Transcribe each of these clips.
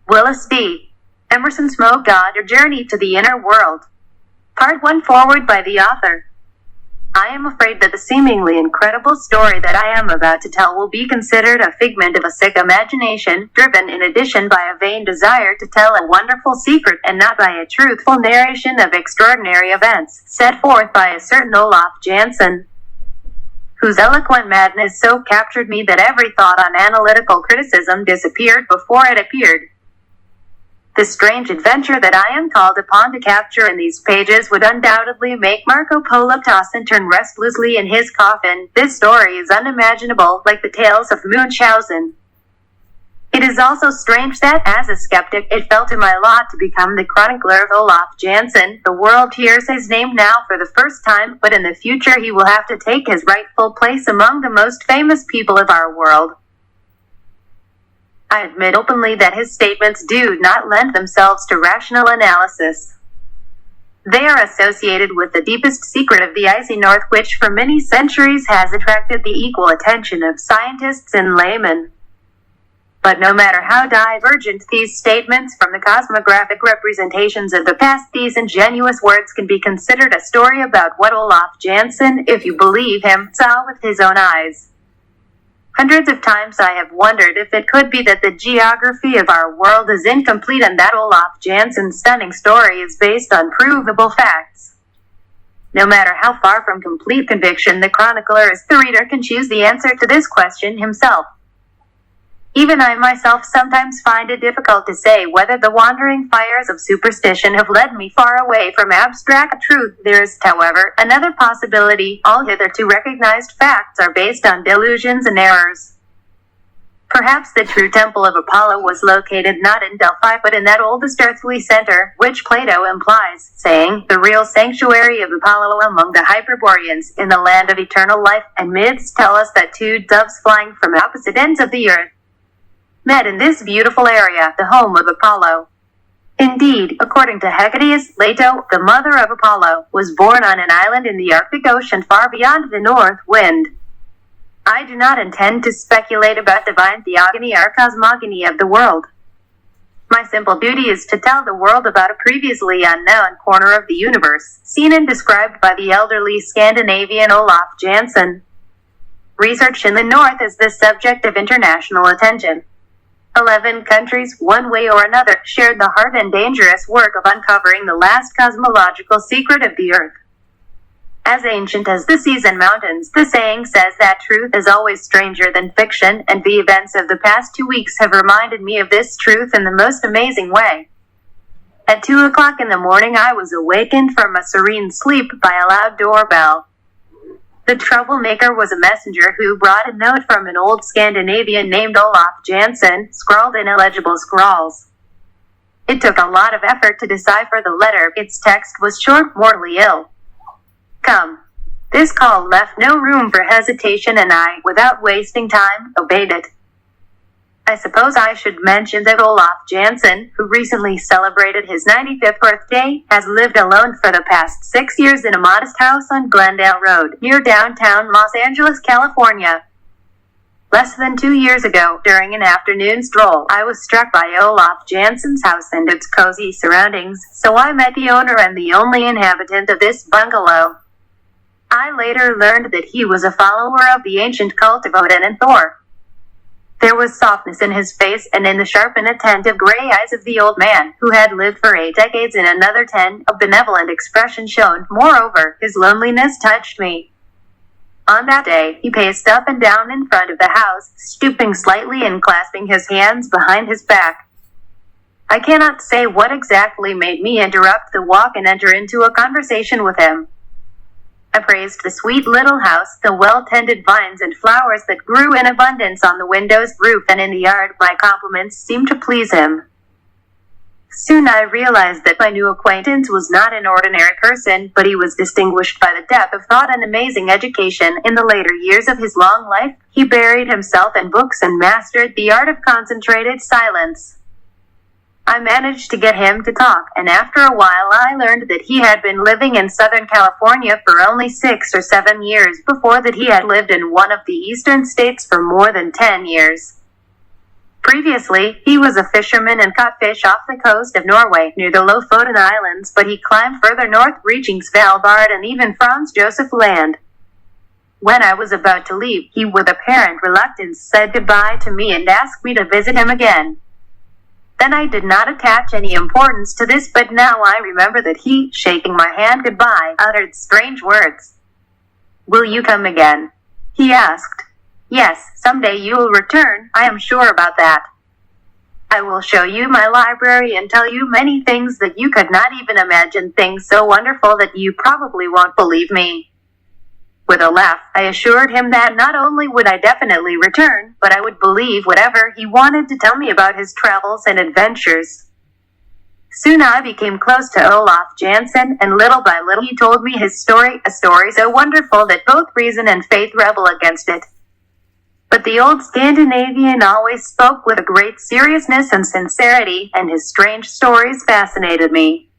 Willis D. Emerson Smoke God or Journey to the Inner World. Part 1 forward by the author. I am afraid that the seemingly incredible story that I am about to tell will be considered a figment of a sick imagination, driven in addition by a vain desire to tell a wonderful secret and not by a truthful narration of extraordinary events, set forth by a certain Olaf Jansen, whose eloquent madness so captured me that every thought on analytical criticism disappeared before it appeared. The strange adventure that I am called upon to capture in these pages would undoubtedly make Marco Polo toss and turn restlessly in his coffin. This story is unimaginable, like the tales of Munchausen. It is also strange that, as a skeptic, it fell to my lot to become the chronicler of Olaf Jansen. The world hears his name now for the first time, but in the future he will have to take his rightful place among the most famous people of our world. I admit openly that his statements do not lend themselves to rational analysis. They are associated with the deepest secret of the icy north, which for many centuries has attracted the equal attention of scientists and laymen. But no matter how divergent these statements from the cosmographic representations of the past, these ingenuous words can be considered a story about what Olaf Jansen, if you believe him, saw with his own eyes. Hundreds of times I have wondered if it could be that the geography of our world is incomplete and that Olaf Jansen's stunning story is based on provable facts. No matter how far from complete conviction the chronicler is, the reader can choose the answer to this question himself. Even I myself sometimes find it difficult to say whether the wandering fires of superstition have led me far away from abstract truth. There is, however, another possibility. All hitherto recognized facts are based on delusions and errors. Perhaps the true temple of Apollo was located not in Delphi but in that oldest earthly center, which Plato implies, saying, the real sanctuary of Apollo among the Hyperboreans, in the land of eternal life, and myths tell us that two doves flying from opposite ends of the earth met in this beautiful area, the home of Apollo. Indeed, according to Hecate, Leto, the mother of Apollo, was born on an island in the Arctic Ocean far beyond the north wind. I do not intend to speculate about divine theogony or cosmogony of the world. My simple duty is to tell the world about a previously unknown corner of the universe, seen and described by the elderly Scandinavian Olaf Jansen. Research in the north is the subject of international attention. 11 countries, one way or another, shared the hard and dangerous work of uncovering the last cosmological secret of the earth. As ancient as the seas and mountains, the saying says that truth is always stranger than fiction, and the events of the past 2 weeks have reminded me of this truth in the most amazing way. At 2 o'clock in the morning I was awakened from a serene sleep by a loud doorbell. The troublemaker was a messenger who brought a note from an old Scandinavian named Olaf Jansen, scrawled in illegible scrawls. It took a lot of effort to decipher the letter. Its text was short, mortally ill. Come. This call left no room for hesitation and I, without wasting time, obeyed it. I suppose I should mention that Olaf Jansen, who recently celebrated his 95th birthday, has lived alone for the past 6 years in a modest house on Glendale Road, near downtown Los Angeles, California. Less than 2 years ago, during an afternoon stroll, I was struck by Olaf Jansen's house and its cozy surroundings, so I met the owner and the only inhabitant of this bungalow. I later learned that he was a follower of the ancient cult of Odin and Thor. There was softness in his face and in the sharp and attentive gray eyes of the old man, who had lived for 8 decades in another 10, a benevolent expression shone. Moreover, his loneliness touched me. On that day, he paced up and down in front of the house, stooping slightly and clasping his hands behind his back. I cannot say what exactly made me interrupt the walk and enter into a conversation with him. I praised the sweet little house, the well-tended vines and flowers that grew in abundance on the window's roof and in the yard. My compliments seemed to please him. Soon I realized that my new acquaintance was not an ordinary person, but he was distinguished by the depth of thought and amazing education. In the later years of his long life, he buried himself in books and mastered the art of concentrated silence. I managed to get him to talk, and after a while I learned that he had been living in Southern California for only 6 or 7 years. Before that he had lived in one of the eastern states for more than 10 years. Previously, he was a fisherman and caught fish off the coast of Norway near the Lofoten Islands, but he climbed further north, reaching Svalbard and even Franz Josef Land. When I was about to leave, he with apparent reluctance said goodbye to me and asked me to visit him again. Then I did not attach any importance to this, but now I remember that he, shaking my hand goodbye, uttered strange words. "Will you come again?" he asked. "Yes, someday you will return, I am sure about that. I will show you my library and tell you many things that you could not even imagine, things so wonderful that you probably won't believe me." With a laugh, I assured him that not only would I definitely return, but I would believe whatever he wanted to tell me about his travels and adventures. Soon I became close to Olaf Jansen, and little by little he told me his story, a story so wonderful that both reason and faith rebel against it. But the old Scandinavian always spoke with a great seriousness and sincerity, and his strange stories fascinated me.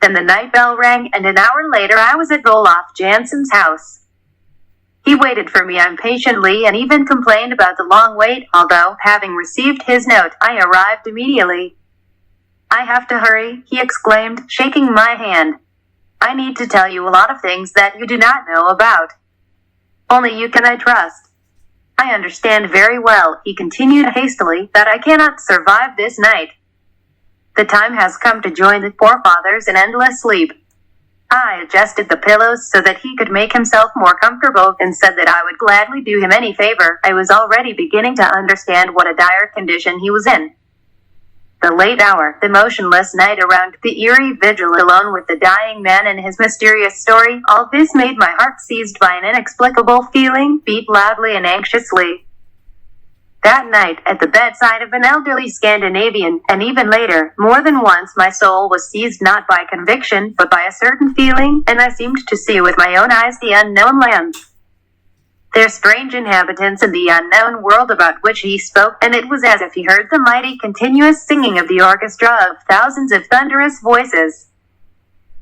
Then the night bell rang, and an hour later I was at Olaf Jansen's house. He waited for me impatiently and even complained about the long wait, although, having received his note, I arrived immediately. "I have to hurry," he exclaimed, shaking my hand. "I need to tell you a lot of things that you do not know about. Only you can I trust. I understand very well," he continued hastily, "that I cannot survive this night. The time has come to join the forefathers in endless sleep." I adjusted the pillows so that he could make himself more comfortable and said that I would gladly do him any favor. I was already beginning to understand what a dire condition he was in. The late hour, the motionless night around, the eerie vigil alone with the dying man and his mysterious story, all this made my heart seized by an inexplicable feeling, beat loudly and anxiously. That night, at the bedside of an elderly Scandinavian, and even later, more than once my soul was seized not by conviction, but by a certain feeling, and I seemed to see with my own eyes the unknown lands, their strange inhabitants in the unknown world about which he spoke, and it was as if he heard the mighty continuous singing of the orchestra of thousands of thunderous voices.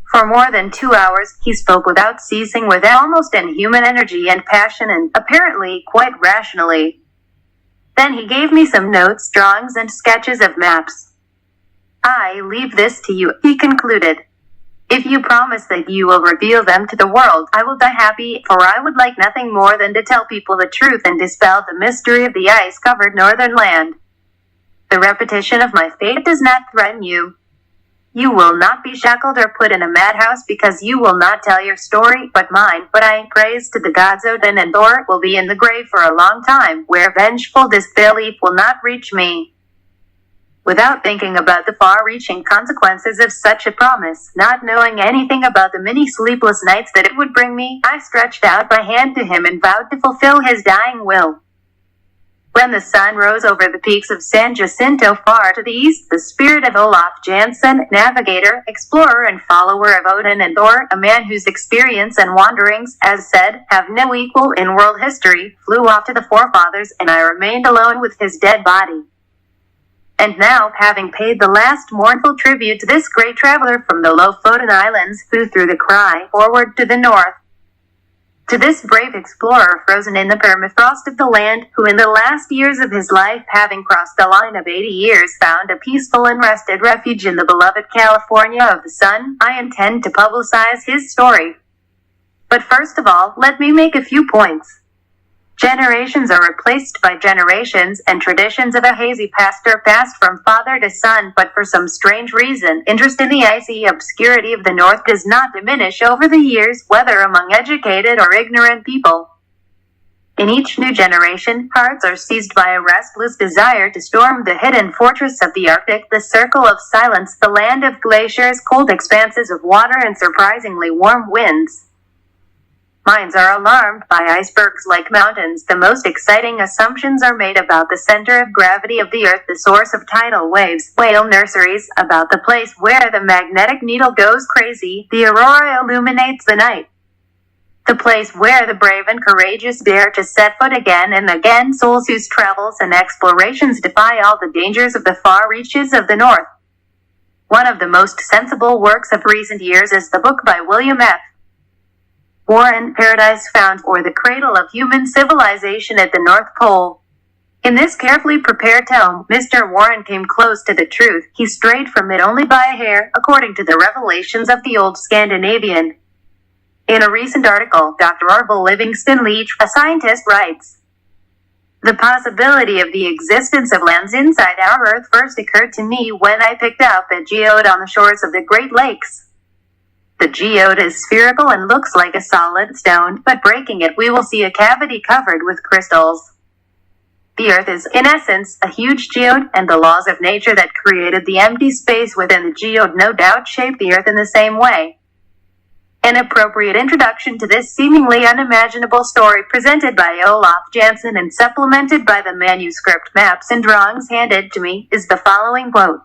For more than 2 hours, he spoke without ceasing, with almost inhuman energy and passion, and, apparently, quite rationally. Then he gave me some notes, drawings, and sketches of maps. "I leave this to you," he concluded. "If you promise that you will reveal them to the world, I will die happy, for I would like nothing more than to tell people the truth and dispel the mystery of the ice-covered northern land. The repetition of my fate does not threaten you. You will not be shackled or put in a madhouse because you will not tell your story, but mine. But I praise to the gods Odin and Thor will be in the grave for a long time, where vengeful disbelief will not reach me." Without thinking about the far-reaching consequences of such a promise, not knowing anything about the many sleepless nights that it would bring me, I stretched out my hand to him and vowed to fulfill his dying will. When the sun rose over the peaks of San Jacinto far to the east, the spirit of Olaf Jansen, navigator, explorer, and follower of Odin and Thor, a man whose experience and wanderings, as said, have no equal in world history, flew off to the forefathers, and I remained alone with his dead body. And now, having paid the last mournful tribute to this great traveler from the Lofoten Islands, who threw the cry forward to the north, to this brave explorer frozen in the permafrost of the land, who in the last years of his life, having crossed the line of 80 years, found a peaceful and rested refuge in the beloved California of the sun, I intend to publicize his story. But first of all, let me make a few points. Generations are replaced by generations, and traditions of a hazy past are passed from father to son, but for some strange reason, interest in the icy obscurity of the North does not diminish over the years, whether among educated or ignorant people. In each new generation, hearts are seized by a restless desire to storm the hidden fortress of the Arctic, the circle of silence, the land of glaciers, cold expanses of water, and surprisingly warm winds. Minds are alarmed by icebergs like mountains. The most exciting assumptions are made about the center of gravity of the Earth, the source of tidal waves, whale nurseries, about the place where the magnetic needle goes crazy, the aurora illuminates the night, the place where the brave and courageous dare to set foot again and again, souls whose travels and explorations defy all the dangers of the far reaches of the North. One of the most sensible works of recent years is the book by William F. Warren, Paradise Found, or the Cradle of Human Civilization at the North Pole. In this carefully prepared tome, Mr. Warren came close to the truth. He strayed from it only by a hair, according to the revelations of the old Scandinavian. In a recent article, Dr. Orville Livingston Leach, a scientist, writes, "The possibility of the existence of lands inside our Earth first occurred to me when I picked up a geode on the shores of the Great Lakes. The geode is spherical and looks like a solid stone, but breaking it we will see a cavity covered with crystals. The Earth is, in essence, a huge geode, and the laws of nature that created the empty space within the geode no doubt shaped the Earth in the same way." An appropriate introduction to this seemingly unimaginable story presented by Olaf Jansen and supplemented by the manuscript maps and drawings handed to me is the following quote.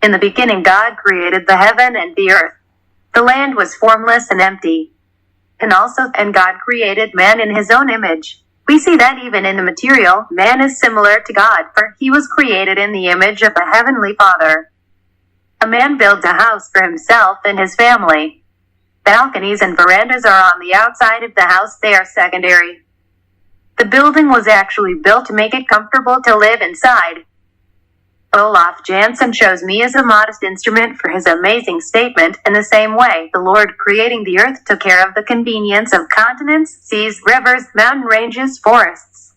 "In the beginning God created the heaven and the earth. The land was formless and empty. And God created man in his own image." We see that even in the material, man is similar to God, for he was created in the image of the Heavenly Father. A man builds a house for himself and his family. Balconies and verandas are on the outside of the house, they are secondary. The building was actually built to make it comfortable to live inside. Olaf Jansen shows me as a modest instrument for his amazing statement. In the same way, the Lord creating the earth took care of the convenience of continents, seas, rivers, mountain ranges, forests,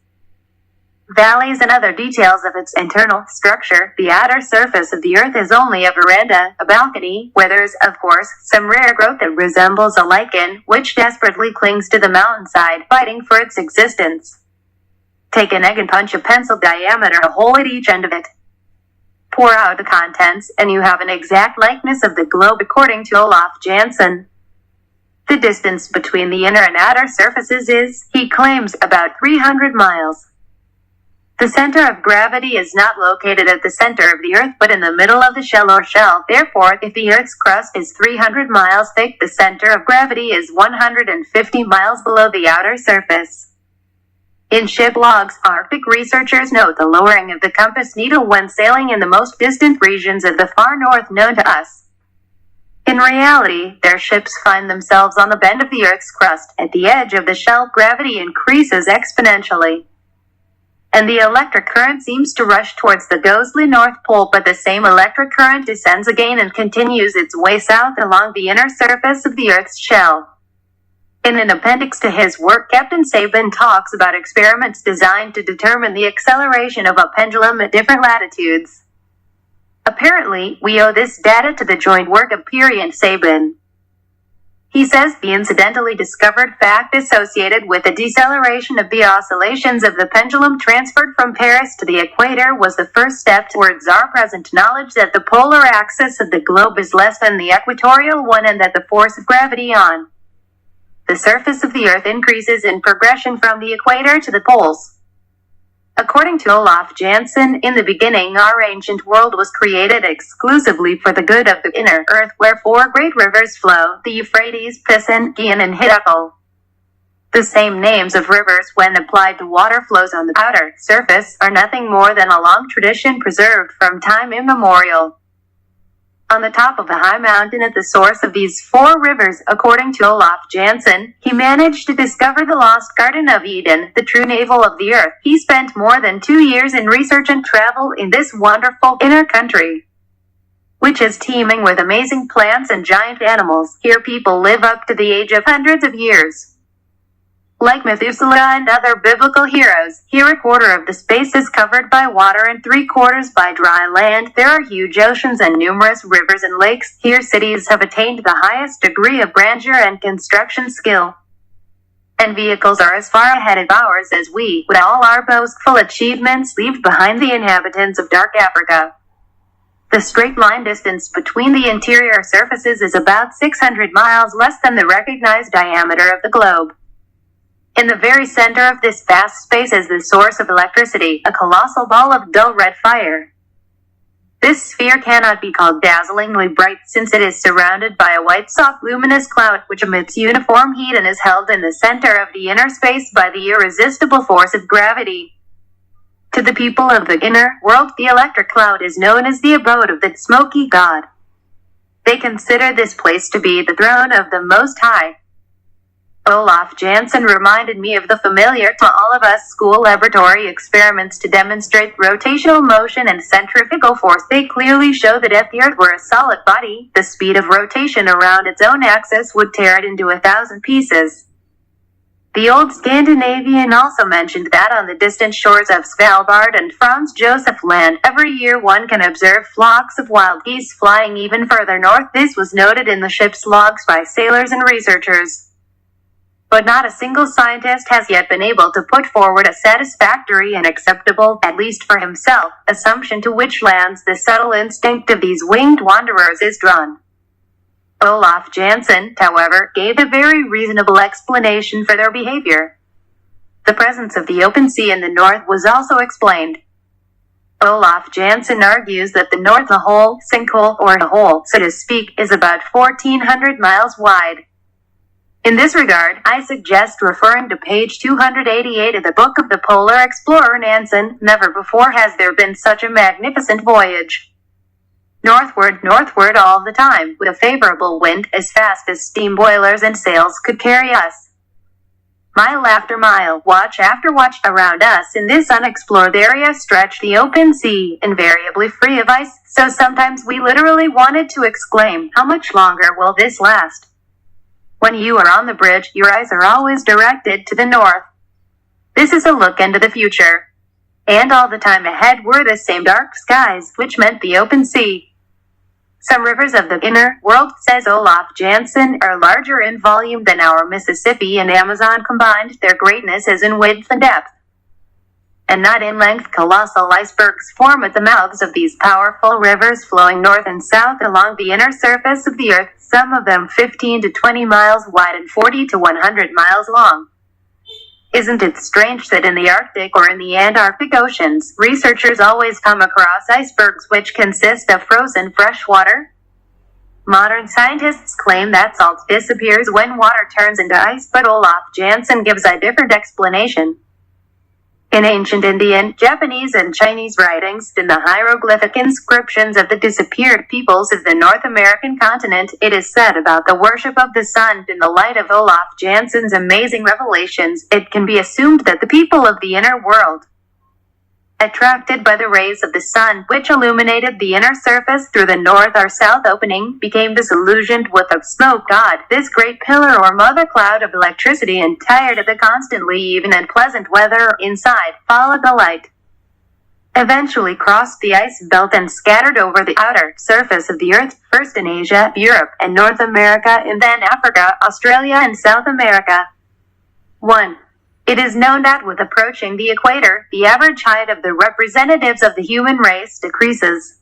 valleys, and other details of its internal structure. The outer surface of the earth is only a veranda, a balcony, where there's, of course, some rare growth that resembles a lichen, which desperately clings to the mountainside, fighting for its existence. Take an egg and punch a pencil diameter a hole at each end of it. Pour out the contents, and you have an exact likeness of the globe according to Olaf Jansen. The distance between the inner and outer surfaces is, he claims, about 300 miles. The center of gravity is not located at the center of the Earth but in the middle of the shell or shell. Therefore, if the Earth's crust is 300 miles thick, the center of gravity is 150 miles below the outer surface. In ship logs, Arctic researchers note the lowering of the compass needle when sailing in the most distant regions of the far north known to us. In reality, their ships find themselves on the bend of the Earth's crust. At the edge of the shell, gravity increases exponentially, and the electric current seems to rush towards the ghostly North Pole, but the same electric current descends again and continues its way south along the inner surface of the Earth's shell. In an appendix to his work, Captain Sabin talks about experiments designed to determine the acceleration of a pendulum at different latitudes. Apparently, we owe this data to the joint work of Peary and Sabin. He says the incidentally discovered fact associated with the deceleration of the oscillations of the pendulum transferred from Paris to the equator was the first step towards our present knowledge that the polar axis of the globe is less than the equatorial one and that the force of gravity on the surface of the Earth increases in progression from the equator to the poles. According to Olaf Jansen, in the beginning our ancient world was created exclusively for the good of the inner Earth, where four great rivers flow, the Euphrates, Pison, Gihon, and Hiddekel. The same names of rivers, when applied to water flows on the outer surface, are nothing more than a long tradition preserved from time immemorial. On the top of a high mountain at the source of these four rivers, according to Olaf Jansen, he managed to discover the lost Garden of Eden, the true navel of the earth. He spent more than 2 years in research and travel in this wonderful inner country, which is teeming with amazing plants and giant animals. Here people live up to the age of hundreds of years. Like Methuselah and other biblical heroes, here a quarter of the space is covered by water and 3/4 by dry land. There are huge oceans and numerous rivers and lakes. Here cities have attained the highest degree of grandeur and construction skill, and vehicles are as far ahead of ours as we, with all our boastful achievements, leave behind the inhabitants of dark Africa. The straight line distance between the interior surfaces is about 600 miles, less than the recognized diameter of the globe. In the very center of this vast space is the source of electricity, a colossal ball of dull red fire. This sphere cannot be called dazzlingly bright since it is surrounded by a white soft luminous cloud which emits uniform heat and is held in the center of the inner space by the irresistible force of gravity. To the people of the inner world, the electric cloud is known as the abode of the smoky god. They consider this place to be the throne of the Most High. Olaf Jansen reminded me of the familiar to all of us school laboratory experiments to demonstrate rotational motion and centrifugal force. They clearly show that if the Earth were a solid body, the speed of rotation around its own axis would tear it into 1,000 pieces. The old Scandinavian also mentioned that on the distant shores of Svalbard and Franz Josef Land, every year one can observe flocks of wild geese flying even further north. This was noted in the ship's logs by sailors and researchers. But not a single scientist has yet been able to put forward a satisfactory and acceptable, at least for himself, assumption to which lands the subtle instinct of these winged wanderers is drawn. Olaf Jansen, however, gave a very reasonable explanation for their behavior. The presence of the open sea in the north was also explained. Olaf Jansen argues that the North Hole, sinkhole, or hole, so to speak, is about 1,400 miles wide. In this regard, I suggest referring to page 288 of the book of the polar explorer Nansen. Never before has there been such a magnificent voyage. Northward, northward all the time, with a favorable wind as fast as steam boilers and sails could carry us. Mile after mile, watch after watch around us in this unexplored area stretched the open sea, invariably free of ice, so sometimes we literally wanted to exclaim, how much longer will this last? When you are on the bridge, your eyes are always directed to the north. This is a look into the future. And all the time ahead were the same dark skies, which meant the open sea. Some rivers of the inner world, says Olaf Jansen, are larger in volume than our Mississippi and Amazon combined. Their greatness is in width and depth, and not in length. Colossal icebergs form at the mouths of these powerful rivers flowing north and south along the inner surface of the earth, some of them 15 to 20 miles wide and 40 to 100 miles long. Isn't it strange that in the Arctic or in the Antarctic oceans, researchers always come across icebergs which consist of frozen fresh water? Modern scientists claim that salt disappears when water turns into ice, but Olaf Jansen gives a different explanation. In ancient Indian, Japanese, and Chinese writings, in the hieroglyphic inscriptions of the disappeared peoples of the North American continent, it is said about the worship of the sun. In the light of Olaf Jansen's amazing revelations, it can be assumed that the people of the inner world, attracted by the rays of the sun, which illuminated the inner surface through the north or south opening, became disillusioned with the smoke god, this great pillar or mother cloud of electricity, and tired of the constantly even and pleasant weather inside, followed the light, eventually crossed the ice belt and scattered over the outer surface of the earth, first in Asia, Europe, and North America, and then Africa, Australia, and South America. 1. It is known that with approaching the equator, the average height of the representatives of the human race decreases.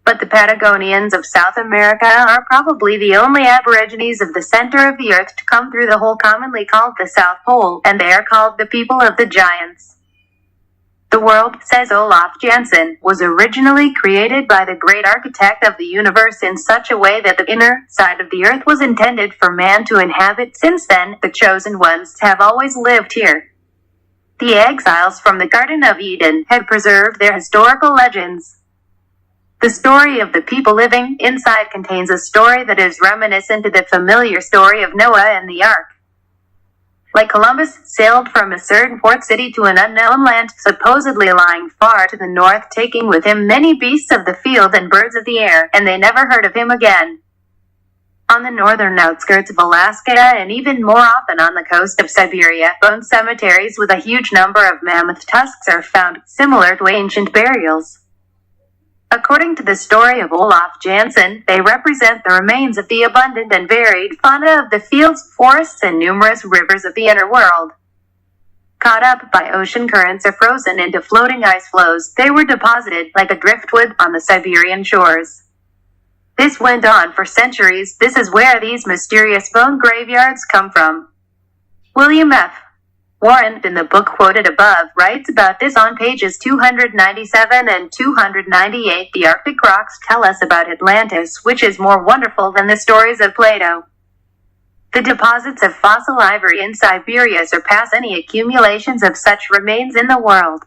But the Patagonians of South America are probably the only aborigines of the center of the earth to come through the hole commonly called the South Pole, and they are called the people of the giants. The world, says Olaf Jansen, was originally created by the great architect of the universe in such a way that the inner side of the earth was intended for man to inhabit. Since then, the chosen ones have always lived here. The exiles from the Garden of Eden had preserved their historical legends. The story of the people living inside contains a story that is reminiscent of the familiar story of Noah and the Ark. Like Columbus sailed from a certain port city to an unknown land, supposedly lying far to the north, taking with him many beasts of the field and birds of the air, and they never heard of him again. On the northern outskirts of Alaska, and even more often on the coast of Siberia, bone cemeteries with a huge number of mammoth tusks are found, similar to ancient burials. According to the story of Olaf Jansen, they represent the remains of the abundant and varied fauna of the fields, forests, and numerous rivers of the inner world. Caught up by ocean currents or frozen into floating ice floes, they were deposited, like a driftwood, on the Siberian shores. This went on for centuries. This is where these mysterious bone graveyards come from. William F. Warren, in the book quoted above, writes about this on pages 297 and 298. The Arctic rocks tell us about Atlantis, which is more wonderful than the stories of Plato. The deposits of fossil ivory in Siberia surpass any accumulations of such remains in the world.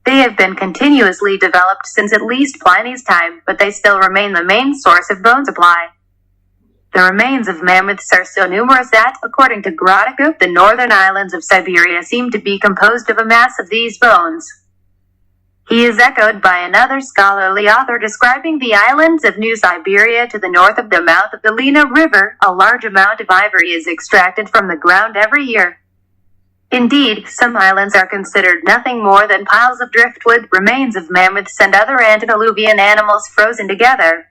They have been continuously developed since at least Pliny's time, but they still remain the main source of bone supply. The remains of mammoths are so numerous that, according to Grodicke, the northern islands of Siberia seem to be composed of a mass of these bones. He is echoed by another scholarly author describing the islands of New Siberia to the north of the mouth of the Lena River. A large amount of ivory is extracted from the ground every year. Indeed, some islands are considered nothing more than piles of driftwood, remains of mammoths and other antediluvian animals frozen together.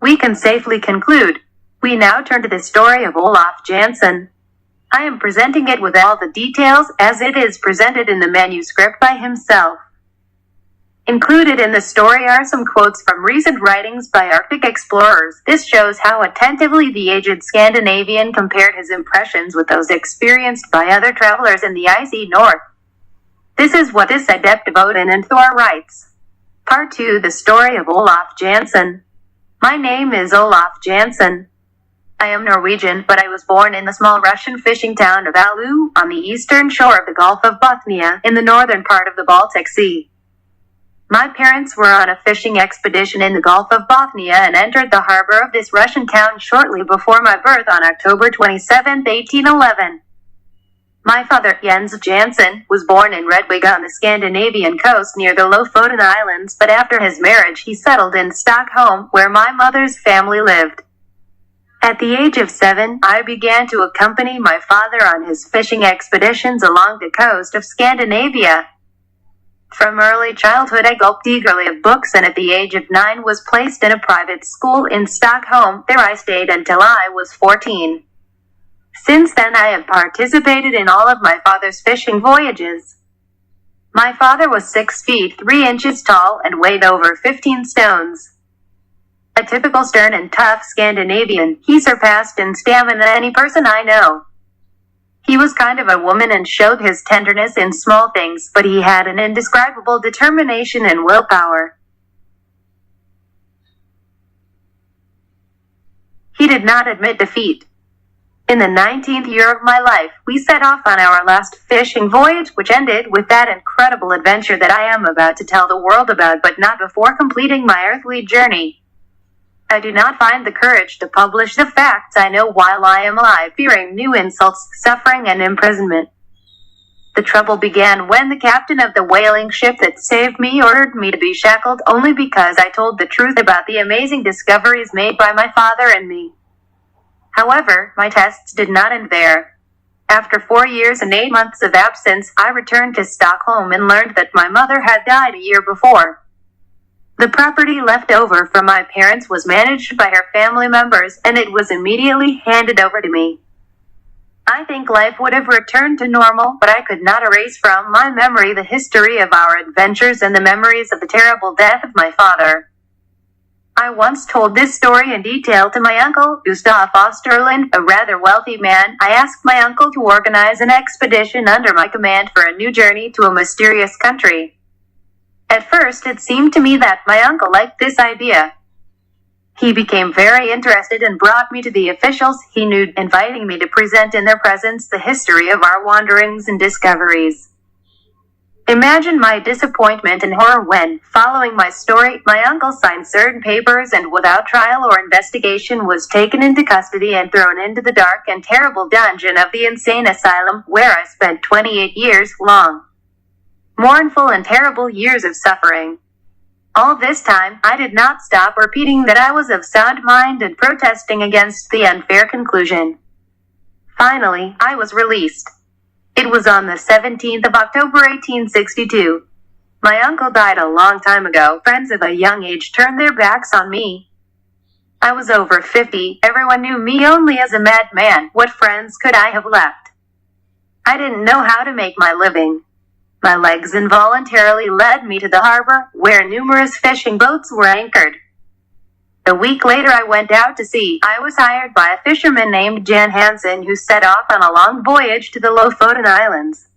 We can safely conclude. We now turn to the story of Olaf Jansen. I am presenting it with all the details as it is presented in the manuscript by himself. Included in the story are some quotes from recent writings by Arctic explorers. This shows how attentively the aged Scandinavian compared his impressions with those experienced by other travelers in the icy north. This is what this adept of Odin and Thor writes. Part 2: The Story of Olaf Jansen. My name is Olaf Jansen. I am Norwegian, but I was born in the small Russian fishing town of Alu, on the eastern shore of the Gulf of Bothnia, in the northern part of the Baltic Sea. My parents were on a fishing expedition in the Gulf of Bothnia and entered the harbor of this Russian town shortly before my birth on October 27, 1811. My father, Jens Jansen, was born in Redwig on the Scandinavian coast near the Lofoten Islands, but after his marriage he settled in Stockholm, where my mother's family lived. At the age of 7, I began to accompany my father on his fishing expeditions along the coast of Scandinavia. From early childhood I gulped eagerly of books, and at the age of 9 was placed in a private school in Stockholm. There I stayed until I was 14. Since then I have participated in all of my father's fishing voyages. My father was 6 feet 3 inches tall and weighed over 15 stones. A typical stern and tough Scandinavian, he surpassed in stamina any person I know. He was kind of a woman and showed his tenderness in small things, but he had an indescribable determination and willpower. He did not admit defeat. In the 19th year of my life, we set off on our last fishing voyage, which ended with that incredible adventure that I am about to tell the world about, but not before completing my earthly journey. I do not find the courage to publish the facts I know while I am alive, fearing new insults, suffering, and imprisonment. The trouble began when the captain of the whaling ship that saved me ordered me to be shackled only because I told the truth about the amazing discoveries made by my father and me. However, my tests did not end there. After 4 years and 8 months of absence, I returned to Stockholm and learned that my mother had died a year before. The property left over from my parents was managed by her family members, and it was immediately handed over to me. I think life would have returned to normal, but I could not erase from my memory the history of our adventures and the memories of the terrible death of my father. I once told this story in detail to my uncle, Gustav Osterland, a rather wealthy man. I asked my uncle to organize an expedition under my command for a new journey to a mysterious country. At first, it seemed to me that my uncle liked this idea. He became very interested and brought me to the officials he knew, inviting me to present in their presence the history of our wanderings and discoveries. Imagine my disappointment and horror when, following my story, my uncle signed certain papers and without trial or investigation was taken into custody and thrown into the dark and terrible dungeon of the insane asylum, where I spent 28 years long. Mournful and terrible years of suffering. All this time, I did not stop repeating that I was of sound mind and protesting against the unfair conclusion. Finally, I was released. It was on the 17th of October 1862. My uncle died a long time ago. Friends of a young age turned their backs on me. I was over 50. Everyone knew me only as a madman. What friends could I have left? I didn't know how to make my living. My legs involuntarily led me to the harbor, where numerous fishing boats were anchored. A week later I went out to sea. I was hired by a fisherman named Jan Hansen, who set off on a long voyage to the Lofoten Islands.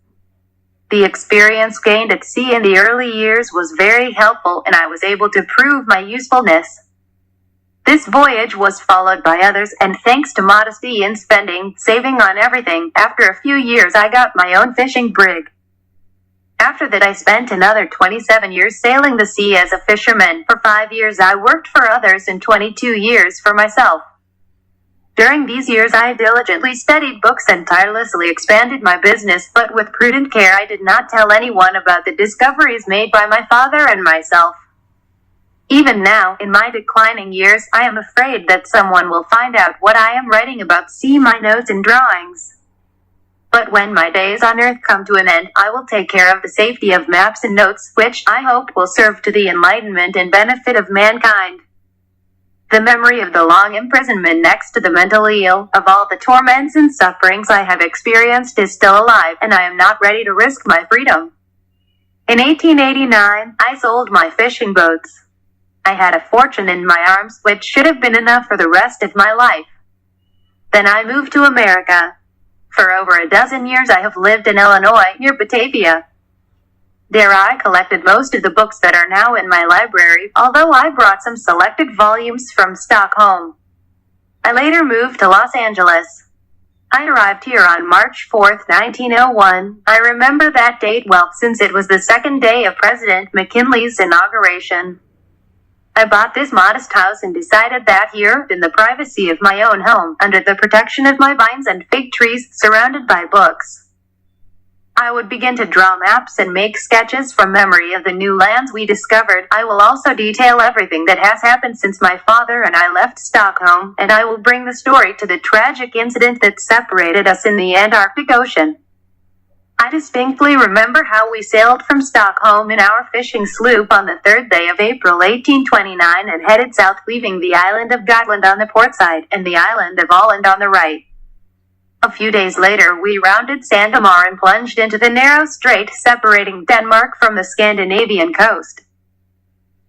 The experience gained at sea in the early years was very helpful, and I was able to prove my usefulness. This voyage was followed by others, and thanks to modesty in spending, saving on everything, after a few years I got my own fishing brig. After that I spent another 27 years sailing the sea as a fisherman. For 5 years I worked for others and 22 years for myself. During these years I diligently studied books and tirelessly expanded my business, but with prudent care I did not tell anyone about the discoveries made by my father and myself. Even now, in my declining years, I am afraid that someone will find out what I am writing about. See my notes and drawings. But when my days on earth come to an end, I will take care of the safety of maps and notes, which, I hope, will serve to the enlightenment and benefit of mankind. The memory of the long imprisonment next to the mentally ill, of all the torments and sufferings I have experienced, is still alive, and I am not ready to risk my freedom. In 1889, I sold my fishing boats. I had a fortune in my arms, which should have been enough for the rest of my life. Then I moved to America. For over a dozen years I have lived in Illinois, near Batavia. There I collected most of the books that are now in my library, although I brought some selected volumes from Stockholm. I later moved to Los Angeles. I arrived here on March 4, 1901. I remember that date well, since it was the second day of President McKinley's inauguration. I bought this modest house and decided that here, in the privacy of my own home, under the protection of my vines and fig trees, surrounded by books, I would begin to draw maps and make sketches from memory of the new lands we discovered. I will also detail everything that has happened since my father and I left Stockholm, and I will bring the story to the tragic incident that separated us in the Antarctic Ocean. I distinctly remember how we sailed from Stockholm in our fishing sloop on the 3rd day of April 1829 and headed south, leaving the island of Gotland on the port side and the island of Åland on the right. A few days later we rounded Sandemar and plunged into the narrow strait separating Denmark from the Scandinavian coast.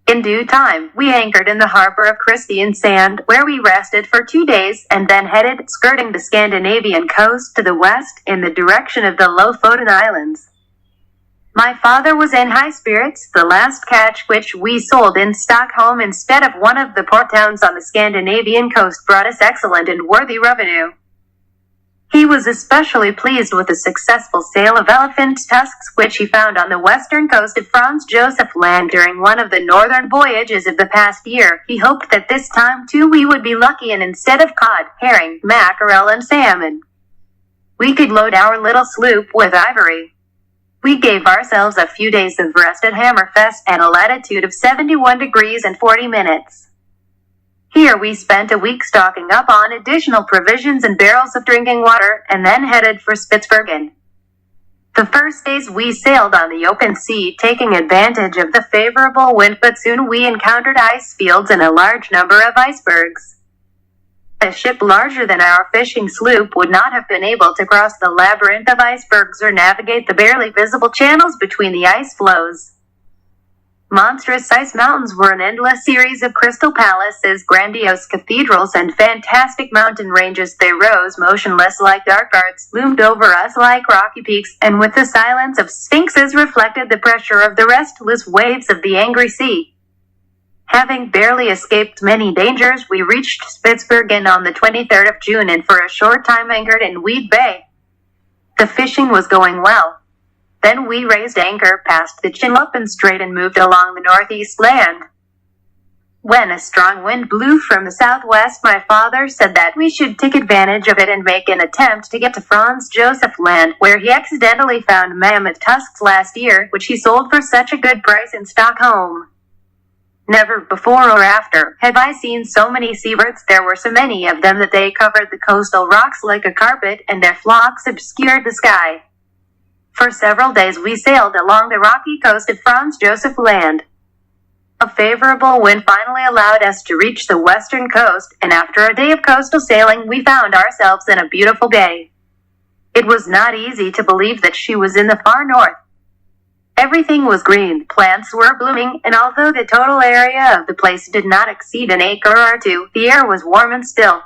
In due time, we anchored in the harbor of Kristiansand, where we rested for 2 days, and then headed, skirting the Scandinavian coast to the west, in the direction of the Lofoten Islands. My father was in high spirits. The last catch, which we sold in Stockholm instead of one of the port towns on the Scandinavian coast, brought us excellent and worthy revenue. He was especially pleased with the successful sale of elephant tusks, which he found on the western coast of Franz Josef Land during one of the northern voyages of the past year. He hoped that this time too we would be lucky, and instead of cod, herring, mackerel, and salmon, we could load our little sloop with ivory. We gave ourselves a few days of rest at Hammerfest at a latitude of 71 degrees and 40 minutes. Here we spent a week stocking up on additional provisions and barrels of drinking water, and then headed for Spitsbergen. The first days we sailed on the open sea, taking advantage of the favorable wind, but soon we encountered ice fields and a large number of icebergs. A ship larger than our fishing sloop would not have been able to cross the labyrinth of icebergs or navigate the barely visible channels between the ice floes. Monstrous ice mountains were an endless series of crystal palaces, grandiose cathedrals, and fantastic mountain ranges. They rose motionless like dark arts, loomed over us like rocky peaks, and with the silence of sphinxes reflected the pressure of the restless waves of the angry sea. Having barely escaped many dangers, we reached Spitsbergen on the 23rd of June and for a short time anchored in Weed Bay. The fishing was going well. Then we raised anchor past the Chinlopen Strait and moved along the northeast land. When a strong wind blew from the southwest, my father said that we should take advantage of it and make an attempt to get to Franz Josef Land, where he accidentally found mammoth tusks last year, which he sold for such a good price in Stockholm. Never before or after have I seen so many seabirds. There were so many of them that they covered the coastal rocks like a carpet, and their flocks obscured the sky. For several days we sailed along the rocky coast of Franz Josef Land. A favorable wind finally allowed us to reach the western coast, and after a day of coastal sailing we found ourselves in a beautiful bay. It was not easy to believe that she was in the far north. Everything was green, plants were blooming, and although the total area of the place did not exceed an acre or two, the air was warm and still.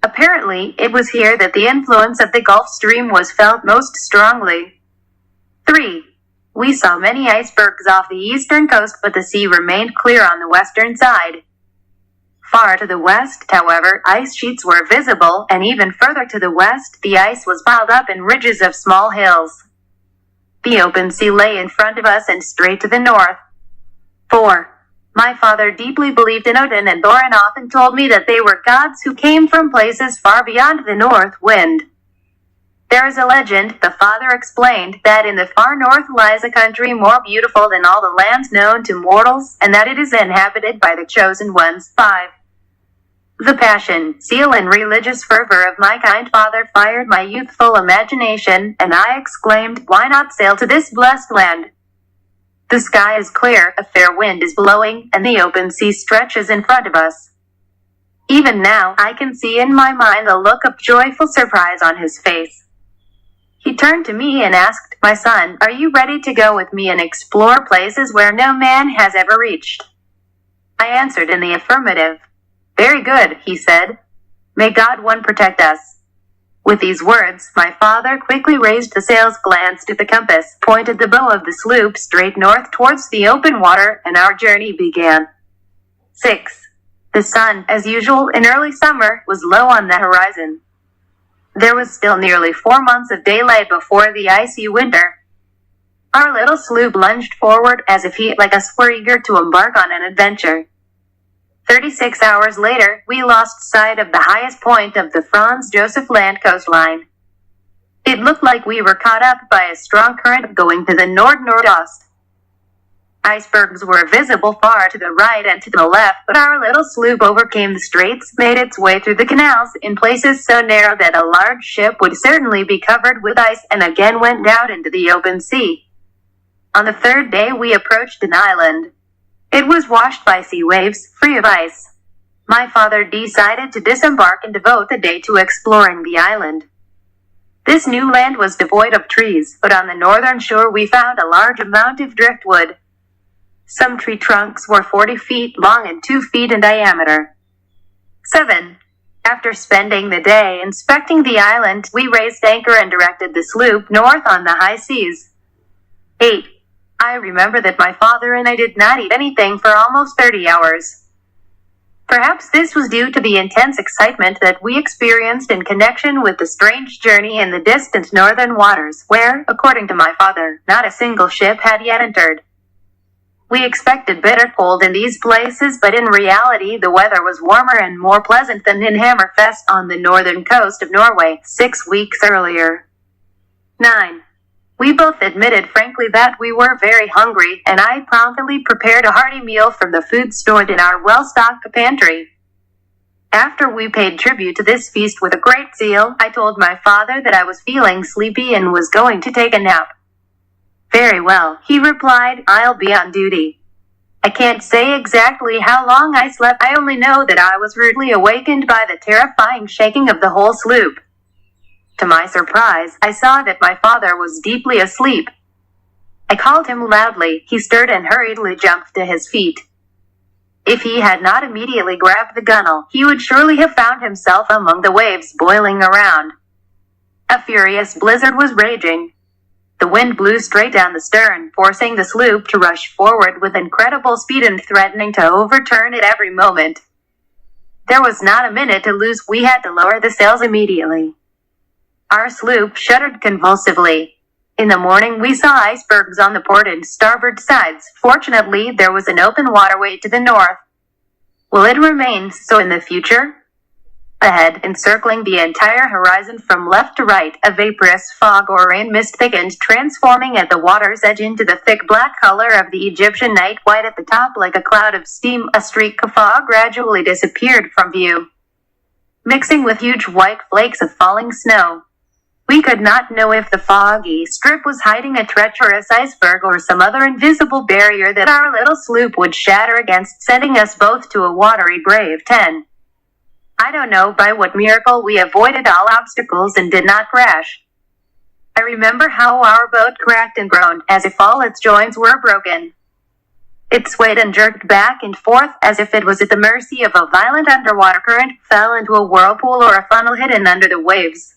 Apparently, it was here that the influence of the Gulf Stream was felt most strongly. 3. We saw many icebergs off the eastern coast, but the sea remained clear on the western side. Far to the west, however, ice sheets were visible, and even further to the west, the ice was piled up in ridges of small hills. The open sea lay in front of us and straight to the north. 4. My father deeply believed in Odin and Thor and often told me that they were gods who came from places far beyond the north wind. There is a legend, the father explained, that in the far north lies a country more beautiful than all the lands known to mortals, and that it is inhabited by the chosen ones. 5. The passion, zeal and religious fervor of my kind father fired my youthful imagination, and I exclaimed, why not sail to this blessed land? The sky is clear, a fair wind is blowing, and the open sea stretches in front of us. Even now, I can see in my mind the look of joyful surprise on his face. He turned to me and asked, my son, are you ready to go with me and explore places where no man has ever reached? I answered in the affirmative. Very good, he said. May God one protect us. With these words, my father quickly raised the sails, glanced at the compass, pointed the bow of the sloop straight north towards the open water, and our journey began. 6. The sun, as usual in early summer, was low on the horizon. There was still nearly 4 months of daylight before the icy winter. Our little sloop lunged forward as if he, like us, were eager to embark on an adventure. 36 hours later, we lost sight of the highest point of the Franz Josef Land coastline. It looked like we were caught up by a strong current going to the nord-nordost. Icebergs were visible far to the right and to the left, but our little sloop overcame the straits, made its way through the canals, in places so narrow that a large ship would certainly be covered with ice, and again went out into the open sea. On the third day we approached an island. It was washed by sea waves, free of ice. My father decided to disembark and devote the day to exploring the island. This new land was devoid of trees, but on the northern shore we found a large amount of driftwood. Some tree trunks were 40 feet long and 2 feet in diameter. 7. After spending the day inspecting the island, we raised anchor and directed the sloop north on the high seas. 8. I remember that my father and I did not eat anything for almost 30 hours. Perhaps this was due to the intense excitement that we experienced in connection with the strange journey in the distant northern waters, where, according to my father, not a single ship had yet entered. We expected bitter cold in these places, but in reality the weather was warmer and more pleasant than in Hammerfest on the northern coast of Norway 6 weeks earlier. 9. We both admitted frankly that we were very hungry, and I promptly prepared a hearty meal from the food stored in our well-stocked pantry. After we paid tribute to this feast with a great zeal, I told my father that I was feeling sleepy and was going to take a nap. Very well, he replied, I'll be on duty. I can't say exactly how long I slept, I only know that I was rudely awakened by the terrifying shaking of the whole sloop. To my surprise, I saw that my father was deeply asleep. I called him loudly, he stirred and hurriedly jumped to his feet. If he had not immediately grabbed the gunwale, he would surely have found himself among the waves boiling around. A furious blizzard was raging. The wind blew straight down the stern, forcing the sloop to rush forward with incredible speed and threatening to overturn at every moment. There was not a minute to lose, we had to lower the sails immediately. Our sloop shuddered convulsively. In the morning we saw icebergs on the port and starboard sides. Fortunately, there was an open waterway to the north. Will it remain so in the future? Ahead, encircling the entire horizon from left to right, a vaporous fog or rain mist thickened, transforming at the water's edge into the thick black color of the Egyptian night, white at the top like a cloud of steam. A streak of fog gradually disappeared from view, mixing with huge white flakes of falling snow. We could not know if the foggy strip was hiding a treacherous iceberg or some other invisible barrier that our little sloop would shatter against, sending us both to a watery grave. 10. I don't know by what miracle we avoided all obstacles and did not crash. I remember how our boat cracked and groaned, as if all its joints were broken. It swayed and jerked back and forth, as if it was at the mercy of a violent underwater current, fell into a whirlpool or a funnel hidden under the waves.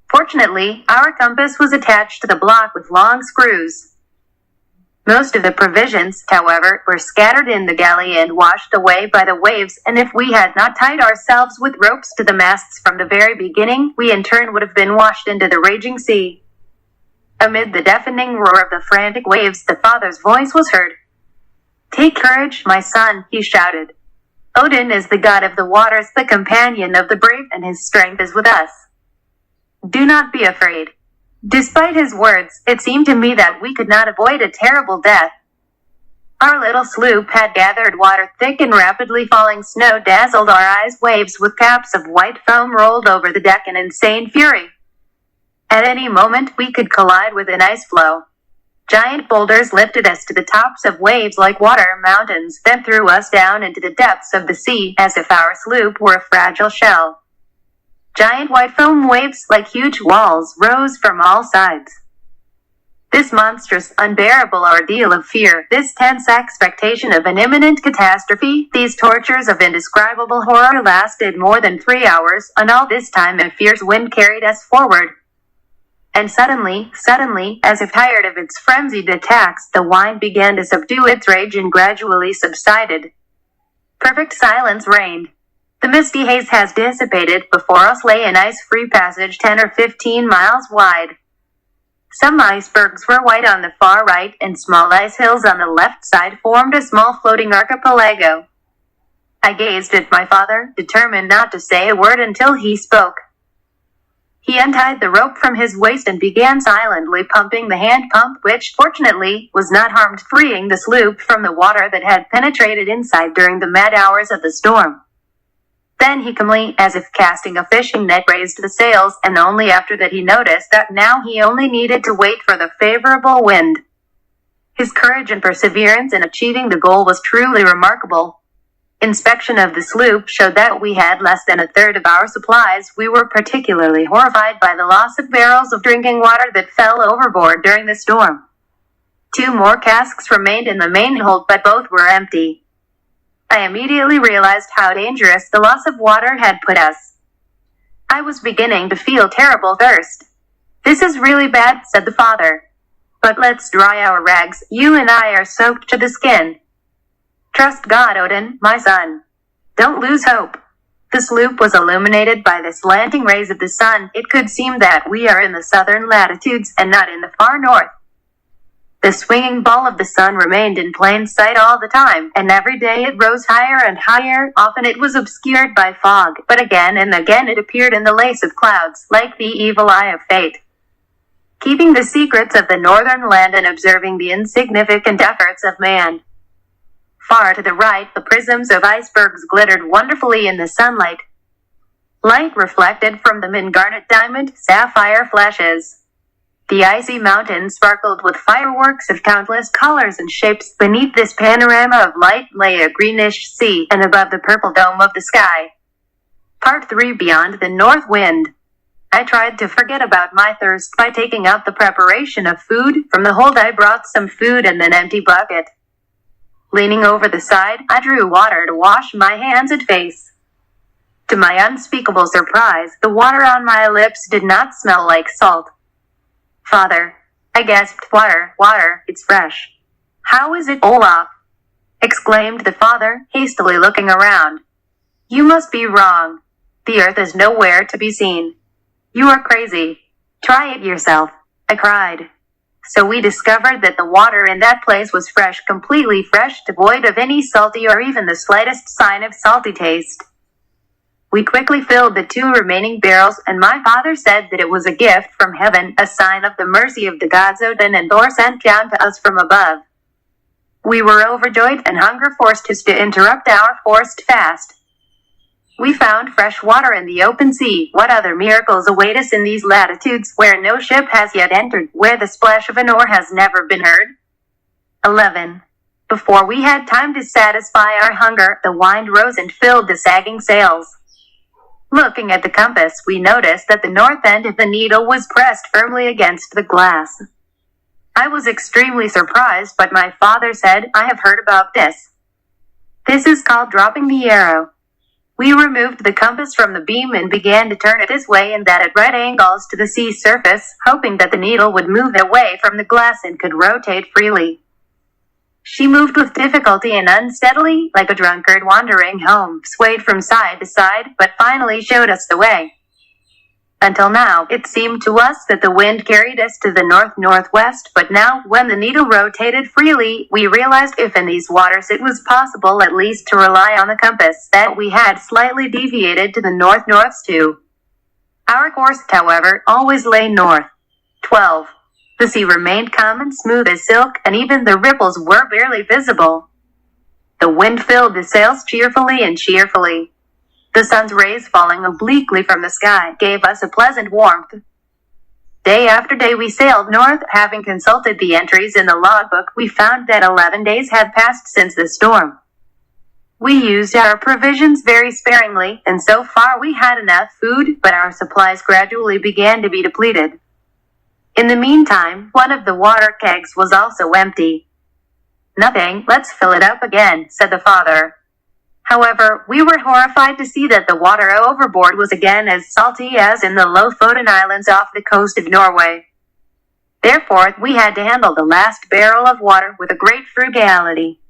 Fortunately, our compass was attached to the block with long screws. Most of the provisions, however, were scattered in the galley and washed away by the waves, and if we had not tied ourselves with ropes to the masts from the very beginning, we in turn would have been washed into the raging sea. Amid the deafening roar of the frantic waves, the father's voice was heard. "Take courage, my son," he shouted. "Odin is the god of the waters, the companion of the brave, and his strength is with us. Do not be afraid." Despite his words, it seemed to me that we could not avoid a terrible death. Our little sloop had gathered water. Thick and rapidly falling snow dazzled our eyes. Waves with caps of white foam rolled over the deck in insane fury. At any moment, we could collide with an ice floe. Giant boulders lifted us to the tops of waves like water mountains, then threw us down into the depths of the sea, as if our sloop were a fragile shell. Giant white foam waves, like huge walls, rose from all sides. This monstrous, unbearable ordeal of fear, this tense expectation of an imminent catastrophe, these tortures of indescribable horror lasted more than 3 hours, and all this time a fierce wind carried us forward. And suddenly, as if tired of its frenzied attacks, the wind began to subdue its rage and gradually subsided. Perfect silence reigned. The misty haze has dissipated. Before us lay an ice-free passage 10 or 15 miles wide. Some icebergs were white on the far right, and small ice hills on the left side formed a small floating archipelago. I gazed at my father, determined not to say a word until he spoke. He untied the rope from his waist and began silently pumping the hand pump, which, fortunately, was not harmed, freeing the sloop from the water that had penetrated inside during the mad hours of the storm. Then he calmly, as if casting a fishing net, raised the sails, and only after that he noticed that now he only needed to wait for the favorable wind. His courage and perseverance in achieving the goal was truly remarkable. Inspection of the sloop showed that we had less than a third of our supplies. We were particularly horrified by the loss of barrels of drinking water that fell overboard during the storm. 2 more casks remained in the main hold, but both were empty. I immediately realized how dangerous the loss of water had put us. I was beginning to feel terrible thirst. "This is really bad," said the father. "But let's dry our rags. You and I are soaked to the skin. Trust God, Odin, my son. Don't lose hope." The sloop was illuminated by the slanting rays of the sun. It could seem that we are in the southern latitudes and not in the far north. The swinging ball of the sun remained in plain sight all the time, and every day it rose higher and higher. Often it was obscured by fog, but again and again it appeared in the lace of clouds, like the evil eye of fate. Keeping the secrets of the northern land and observing the insignificant efforts of man. Far to the right, the prisms of icebergs glittered wonderfully in the sunlight. Light reflected from them in garnet, diamond, sapphire flashes. The icy mountains sparkled with fireworks of countless colors and shapes. Beneath this panorama of light lay a greenish sea, and above the purple dome of the sky. Part 3. Beyond the North Wind. I tried to forget about my thirst by taking out the preparation of food. From the hold I brought some food and an empty bucket. Leaning over the side, I drew water to wash my hands and face. To my unspeakable surprise, the water on my lips did not smell like salt. "Father," I gasped, water, it's fresh." "How is it, Olaf?" exclaimed the father, hastily looking around. "You must be wrong. The earth is nowhere to be seen. You are crazy. Try it yourself," I cried. So we discovered that the water in that place was fresh, completely fresh, devoid of any salty or even the slightest sign of salty taste. We quickly filled the 2 remaining barrels, and my father said that it was a gift from heaven, a sign of the mercy of the gods Odin and Thor sent down to us from above. We were overjoyed, and hunger forced us to interrupt our forced fast. We found fresh water in the open sea. What other miracles await us in these latitudes, where no ship has yet entered, where the splash of an oar has never been heard? 11. Before we had time to satisfy our hunger, the wind rose and filled the sagging sails. Looking at the compass, we noticed that the north end of the needle was pressed firmly against the glass. I was extremely surprised, but my father said, "I have heard about this. This is called dropping the arrow." We removed the compass from the beam and began to turn it this way and that at right angles to the sea surface, hoping that the needle would move away from the glass and could rotate freely. She moved with difficulty and unsteadily, like a drunkard wandering home, swayed from side to side, but finally showed us the way. Until now, it seemed to us that the wind carried us to the north-northwest, but now, when the needle rotated freely, we realized if in these waters it was possible at least to rely on the compass, that we had slightly deviated to the north-north too. Our course, however, always lay north. 12. The sea remained calm and smooth as silk, and even the ripples were barely visible. The wind filled the sails cheerfully and cheerfully. The sun's rays falling obliquely from the sky gave us a pleasant warmth. Day after day we sailed north. Having consulted the entries in the logbook, we found that 11 days had passed since the storm. We used our provisions very sparingly, and so far we had enough food, but our supplies gradually began to be depleted. In the meantime, one of the water kegs was also empty. "Nothing, let's fill it up again," said the father. However, we were horrified to see that the water overboard was again as salty as in the Lofoten Islands off the coast of Norway. Therefore, we had to handle the last barrel of water with a great frugality.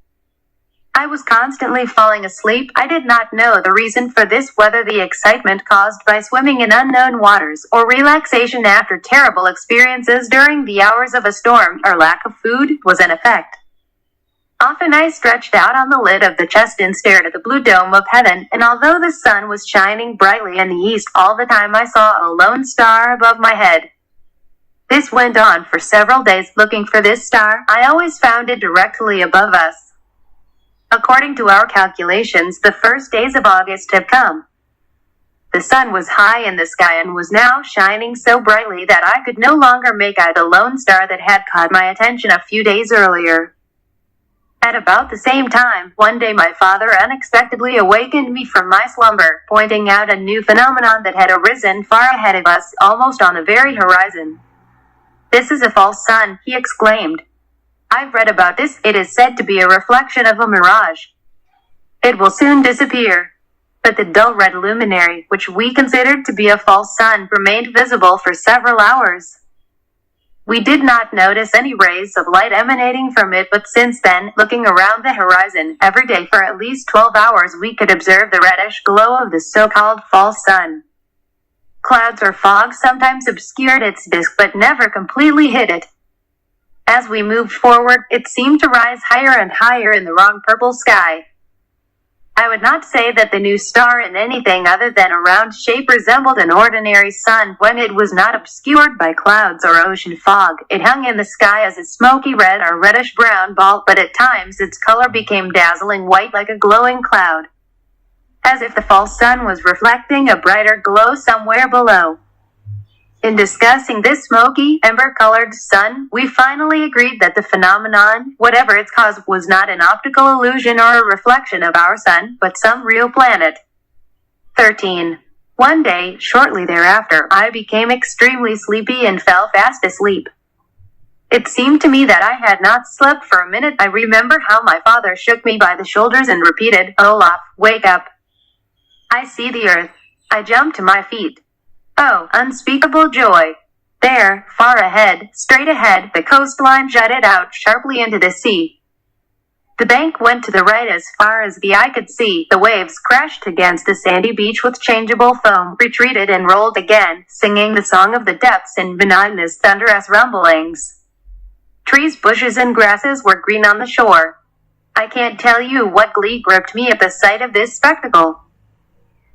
I was constantly falling asleep. I did not know the reason for this, whether the excitement caused by swimming in unknown waters, or relaxation after terrible experiences during the hours of a storm, or lack of food, was in effect. Often I stretched out on the lid of the chest and stared at the blue dome of heaven, and although the sun was shining brightly in the east all the time, I saw a lone star above my head. This went on for several days. Looking for this star, I always found it directly above us. According to our calculations, the first days of August had come. The sun was high in the sky and was now shining so brightly that I could no longer make out the lone star that had caught my attention a few days earlier. At about the same time, one day my father unexpectedly awakened me from my slumber, pointing out a new phenomenon that had arisen far ahead of us, almost on the very horizon. "This is a false sun," he exclaimed. "I've read about this. It is said to be a reflection of a mirage. It will soon disappear." But the dull red luminary, which we considered to be a false sun, remained visible for several hours. We did not notice any rays of light emanating from it, but since then, looking around the horizon every day for at least 12 hours, we could observe the reddish glow of the so-called false sun. Clouds or fog sometimes obscured its disk, but never completely hid it. As we moved forward, it seemed to rise higher and higher in the wrong purple sky. I would not say that the new star in anything other than a round shape resembled an ordinary sun. When it was not obscured by clouds or ocean fog, it hung in the sky as a smoky red or reddish-brown ball, but at times its color became dazzling white like a glowing cloud, as if the false sun was reflecting a brighter glow somewhere below. In discussing this smoky, ember-colored sun, we finally agreed that the phenomenon, whatever its cause, was not an optical illusion or a reflection of our sun, but some real planet. 13. One day, shortly thereafter, I became extremely sleepy and fell fast asleep. It seemed to me that I had not slept for a minute. I remember how my father shook me by the shoulders and repeated, "Olaf, wake up." I see the earth. I jumped to my feet. Oh, unspeakable joy! There, far ahead, straight ahead, the coastline jutted out sharply into the sea. The bank went to the right as far as the eye could see. The waves crashed against the sandy beach with changeable foam, retreated and rolled again, singing the song of the depths in monotonous thunderous rumblings. Trees, bushes, and grasses were green on the shore. I can't tell you what glee gripped me at the sight of this spectacle.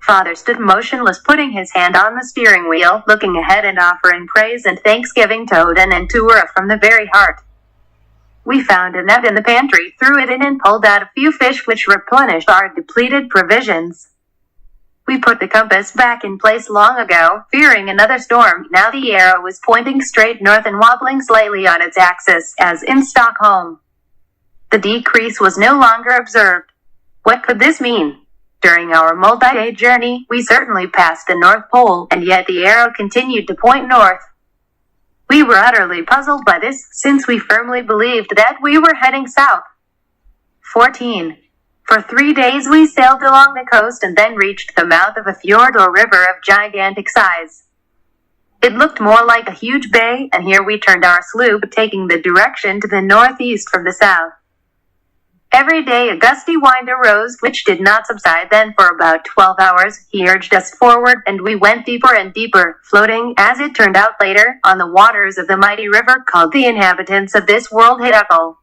Father stood motionless, putting his hand on the steering wheel, looking ahead and offering praise and thanksgiving to Odin and to Ura from the very heart. We found a net in the pantry, threw it in and pulled out a few fish which replenished our depleted provisions. We put the compass back in place long ago, fearing another storm. Now the arrow was pointing straight north and wobbling slightly on its axis, as in Stockholm. The decrease was no longer observed. What could this mean? During our multi-day journey, we certainly passed the North Pole, and yet the arrow continued to point north. We were utterly puzzled by this, since we firmly believed that we were heading south. 14. For 3 days we sailed along the coast and then reached the mouth of a fjord or river of gigantic size. It looked more like a huge bay, and here we turned our sloop, taking the direction to the northeast from the south. Every day a gusty wind arose which did not subside then for about 12 hours. He urged us forward, and we went deeper and deeper, floating, as it turned out later, on the waters of the mighty river called the inhabitants of this world Hidako.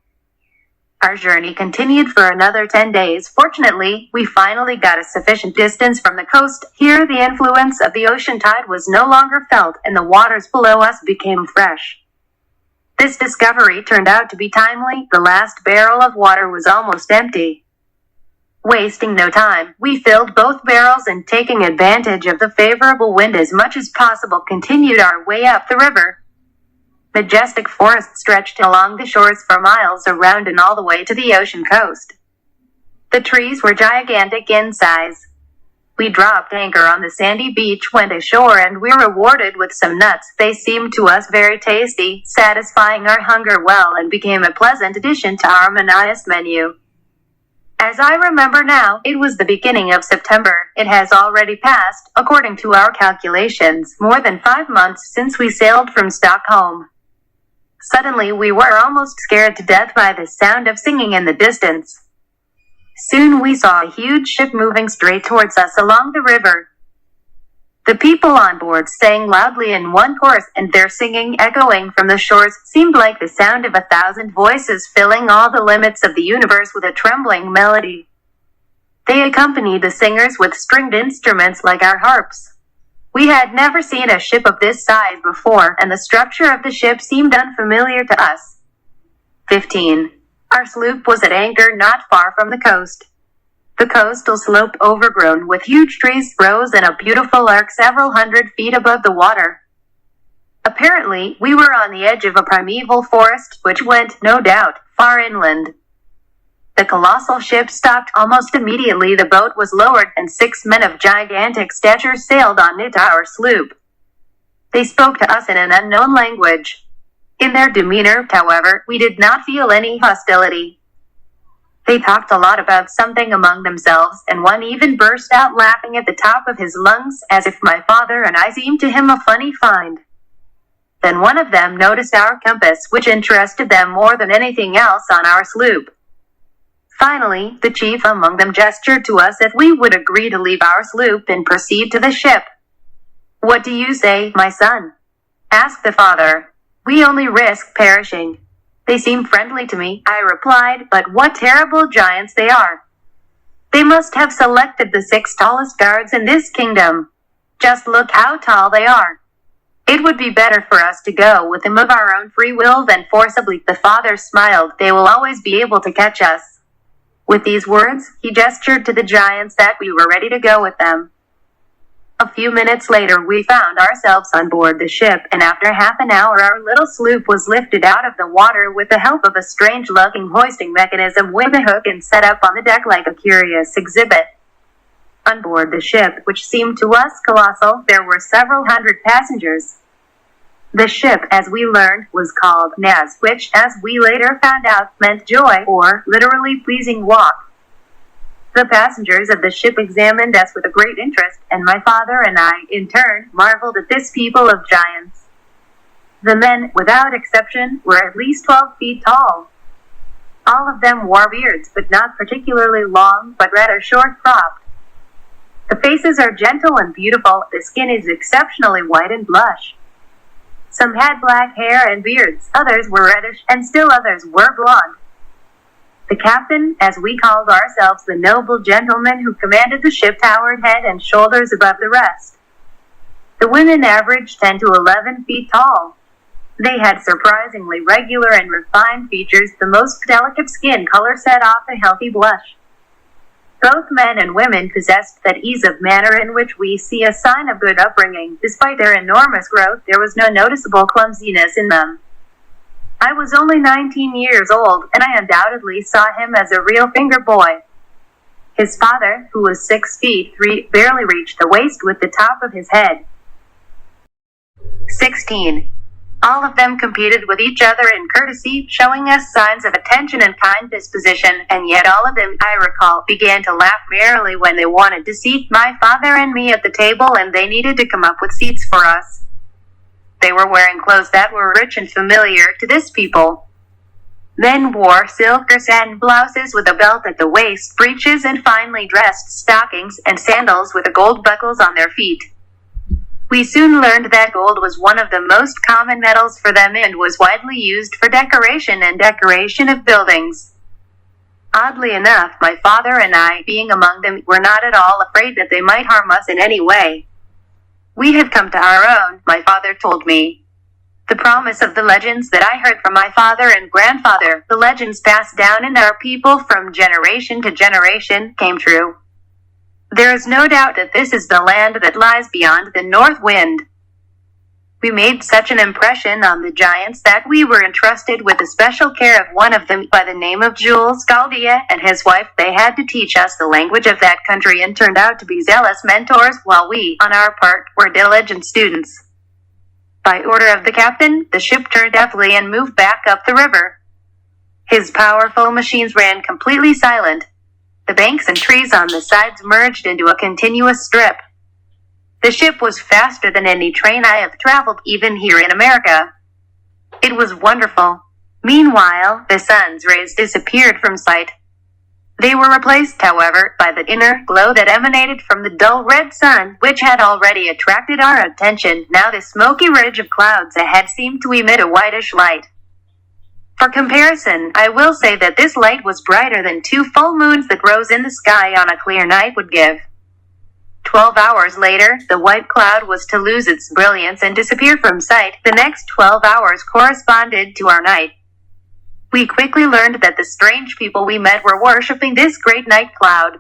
Our journey continued for another 10 days. Fortunately, we finally got a sufficient distance from the coast. Here the influence of the ocean tide was no longer felt, and the waters below us became fresh. This discovery turned out to be timely. The last barrel of water was almost empty. Wasting no time, we filled both barrels and, taking advantage of the favorable wind as much as possible, continued our way up the river. Majestic forests stretched along the shores for miles around and all the way to the ocean coast. The trees were gigantic in size. We dropped anchor on the sandy beach, went ashore, and were rewarded with some nuts. They seemed to us very tasty, satisfying our hunger well, and became a pleasant addition to our menus menu. As I remember now, it was the beginning of September. It has already passed, according to our calculations, more than 5 months since we sailed from Stockholm. Suddenly we were almost scared to death by the sound of singing in the distance. Soon we saw a huge ship moving straight towards us along the river. The people on board sang loudly in one chorus, and their singing, echoing from the shores, seemed like the sound of 1,000 voices filling all the limits of the universe with a trembling melody. They accompanied the singers with stringed instruments like our harps. We had never seen a ship of this size before, and the structure of the ship seemed unfamiliar to us. 15. Our sloop was at anchor not far from the coast. The coastal slope, overgrown with huge trees, rose in a beautiful arc several hundred feet above the water. Apparently, we were on the edge of a primeval forest, which went, no doubt, far inland. The colossal ship stopped almost immediately. The boat was lowered, and 6 men of gigantic stature sailed on it, our sloop. They spoke to us in an unknown language. In their demeanor, however, we did not feel any hostility. They talked a lot about something among themselves, and one even burst out laughing at the top of his lungs, as if my father and I seemed to him a funny find. Then one of them noticed our compass, which interested them more than anything else on our sloop. Finally, the chief among them gestured to us if we would agree to leave our sloop and proceed to the ship. "What do you say, my son?" asked the father. "We only risk perishing." "They seem friendly to me," I replied, "but what terrible giants they are. They must have selected the 6 tallest guards in this kingdom. Just look how tall they are. It would be better for us to go with them of our own free will than forcibly." The father smiled. "They will always be able to catch us." With these words, he gestured to the giants that we were ready to go with them. A few minutes later we found ourselves on board the ship, and after half an hour our little sloop was lifted out of the water with the help of a strange-looking hoisting mechanism with a hook and set up on the deck like a curious exhibit. On board the ship, which seemed to us colossal, there were several hundred passengers. The ship, as we learned, was called Naz, which, as we later found out, meant joy, or literally pleasing walk. The passengers of the ship examined us with a great interest, and my father and I, in turn, marveled at this people of giants. The men, without exception, were at least 12 feet tall. All of them wore beards, but not particularly long, but rather short-cropped. The faces are gentle and beautiful. The skin is exceptionally white and blush. Some had black hair and beards, others were reddish, and still others were blonde. The captain, as we called ourselves, the noble gentleman who commanded the ship, towered head and shoulders above the rest. The women averaged 10 to 11 feet tall. They had surprisingly regular and refined features, the most delicate skin color set off a healthy blush. Both men and women possessed that ease of manner in which we see a sign of good upbringing. Despite their enormous growth, there was no noticeable clumsiness in them. I was only 19 years old, and I undoubtedly saw him as a real finger boy. His father, who was 6 feet 3, barely reached the waist with the top of his head. 16. All of them competed with each other in courtesy, showing us signs of attention and kind disposition, and yet all of them, I recall, began to laugh merrily when they wanted to seat my father and me at the table and they needed to come up with seats for us. They were wearing clothes that were rich and familiar to this people. Men wore silk or satin blouses with a belt at the waist, breeches and finely dressed stockings, and sandals with gold buckles on their feet. We soon learned that gold was one of the most common metals for them and was widely used for decoration of buildings. Oddly enough, my father and I, being among them, were not at all afraid that they might harm us in any way. We had come to our own, my father told me. The promise of the legends that I heard from my father and grandfather, the legends passed down in our people from generation to generation, came true. There is no doubt that this is the land that lies beyond the north wind. We made such an impression on the giants that we were entrusted with the special care of one of them by the name of Jules D and his wife. They had to teach us the language of that country and turned out to be zealous mentors, while we, on our part, were diligent students. By order of the captain, the ship turned aftly and moved back up the river. His powerful machines ran completely silent. The banks and trees on the sides merged into a continuous strip. The ship was faster than any train I have traveled, even here in America. It was wonderful. Meanwhile, the sun's rays disappeared from sight. They were replaced, however, by the inner glow that emanated from the dull red sun, which had already attracted our attention. Now the smoky ridge of clouds ahead seemed to emit a whitish light. For comparison, I will say that this light was brighter than 2 full moons that rose in the sky on a clear night would give. 12 hours later, the white cloud was to lose its brilliance and disappear from sight. The next 12 hours corresponded to our night. We quickly learned that the strange people we met were worshipping this great night cloud.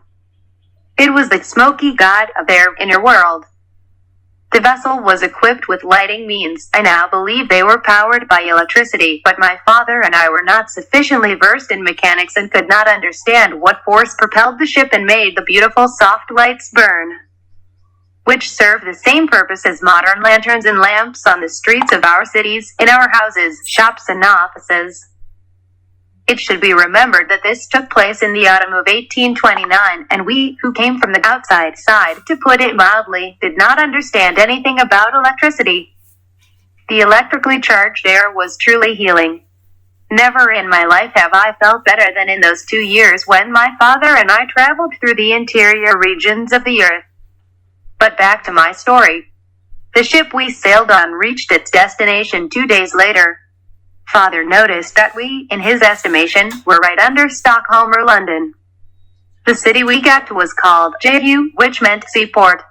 It was the smoky god of their inner world. The vessel was equipped with lighting means. I now believe they were powered by electricity, but my father and I were not sufficiently versed in mechanics and could not understand what force propelled the ship and made the beautiful soft lights burn, which serve the same purpose as modern lanterns and lamps on the streets of our cities, in our houses, shops, and offices. It should be remembered that this took place in the autumn of 1829, and we, who came from the outside side, to put it mildly, did not understand anything about electricity. The electrically charged air was truly healing. Never in my life have I felt better than in those 2 years when my father and I traveled through the interior regions of the earth. But back to my story. The ship we sailed on reached its destination 2 days later. Father noticed that we, in his estimation, were right under Stockholm or London. The city we got to was called Jeju, which meant seaport.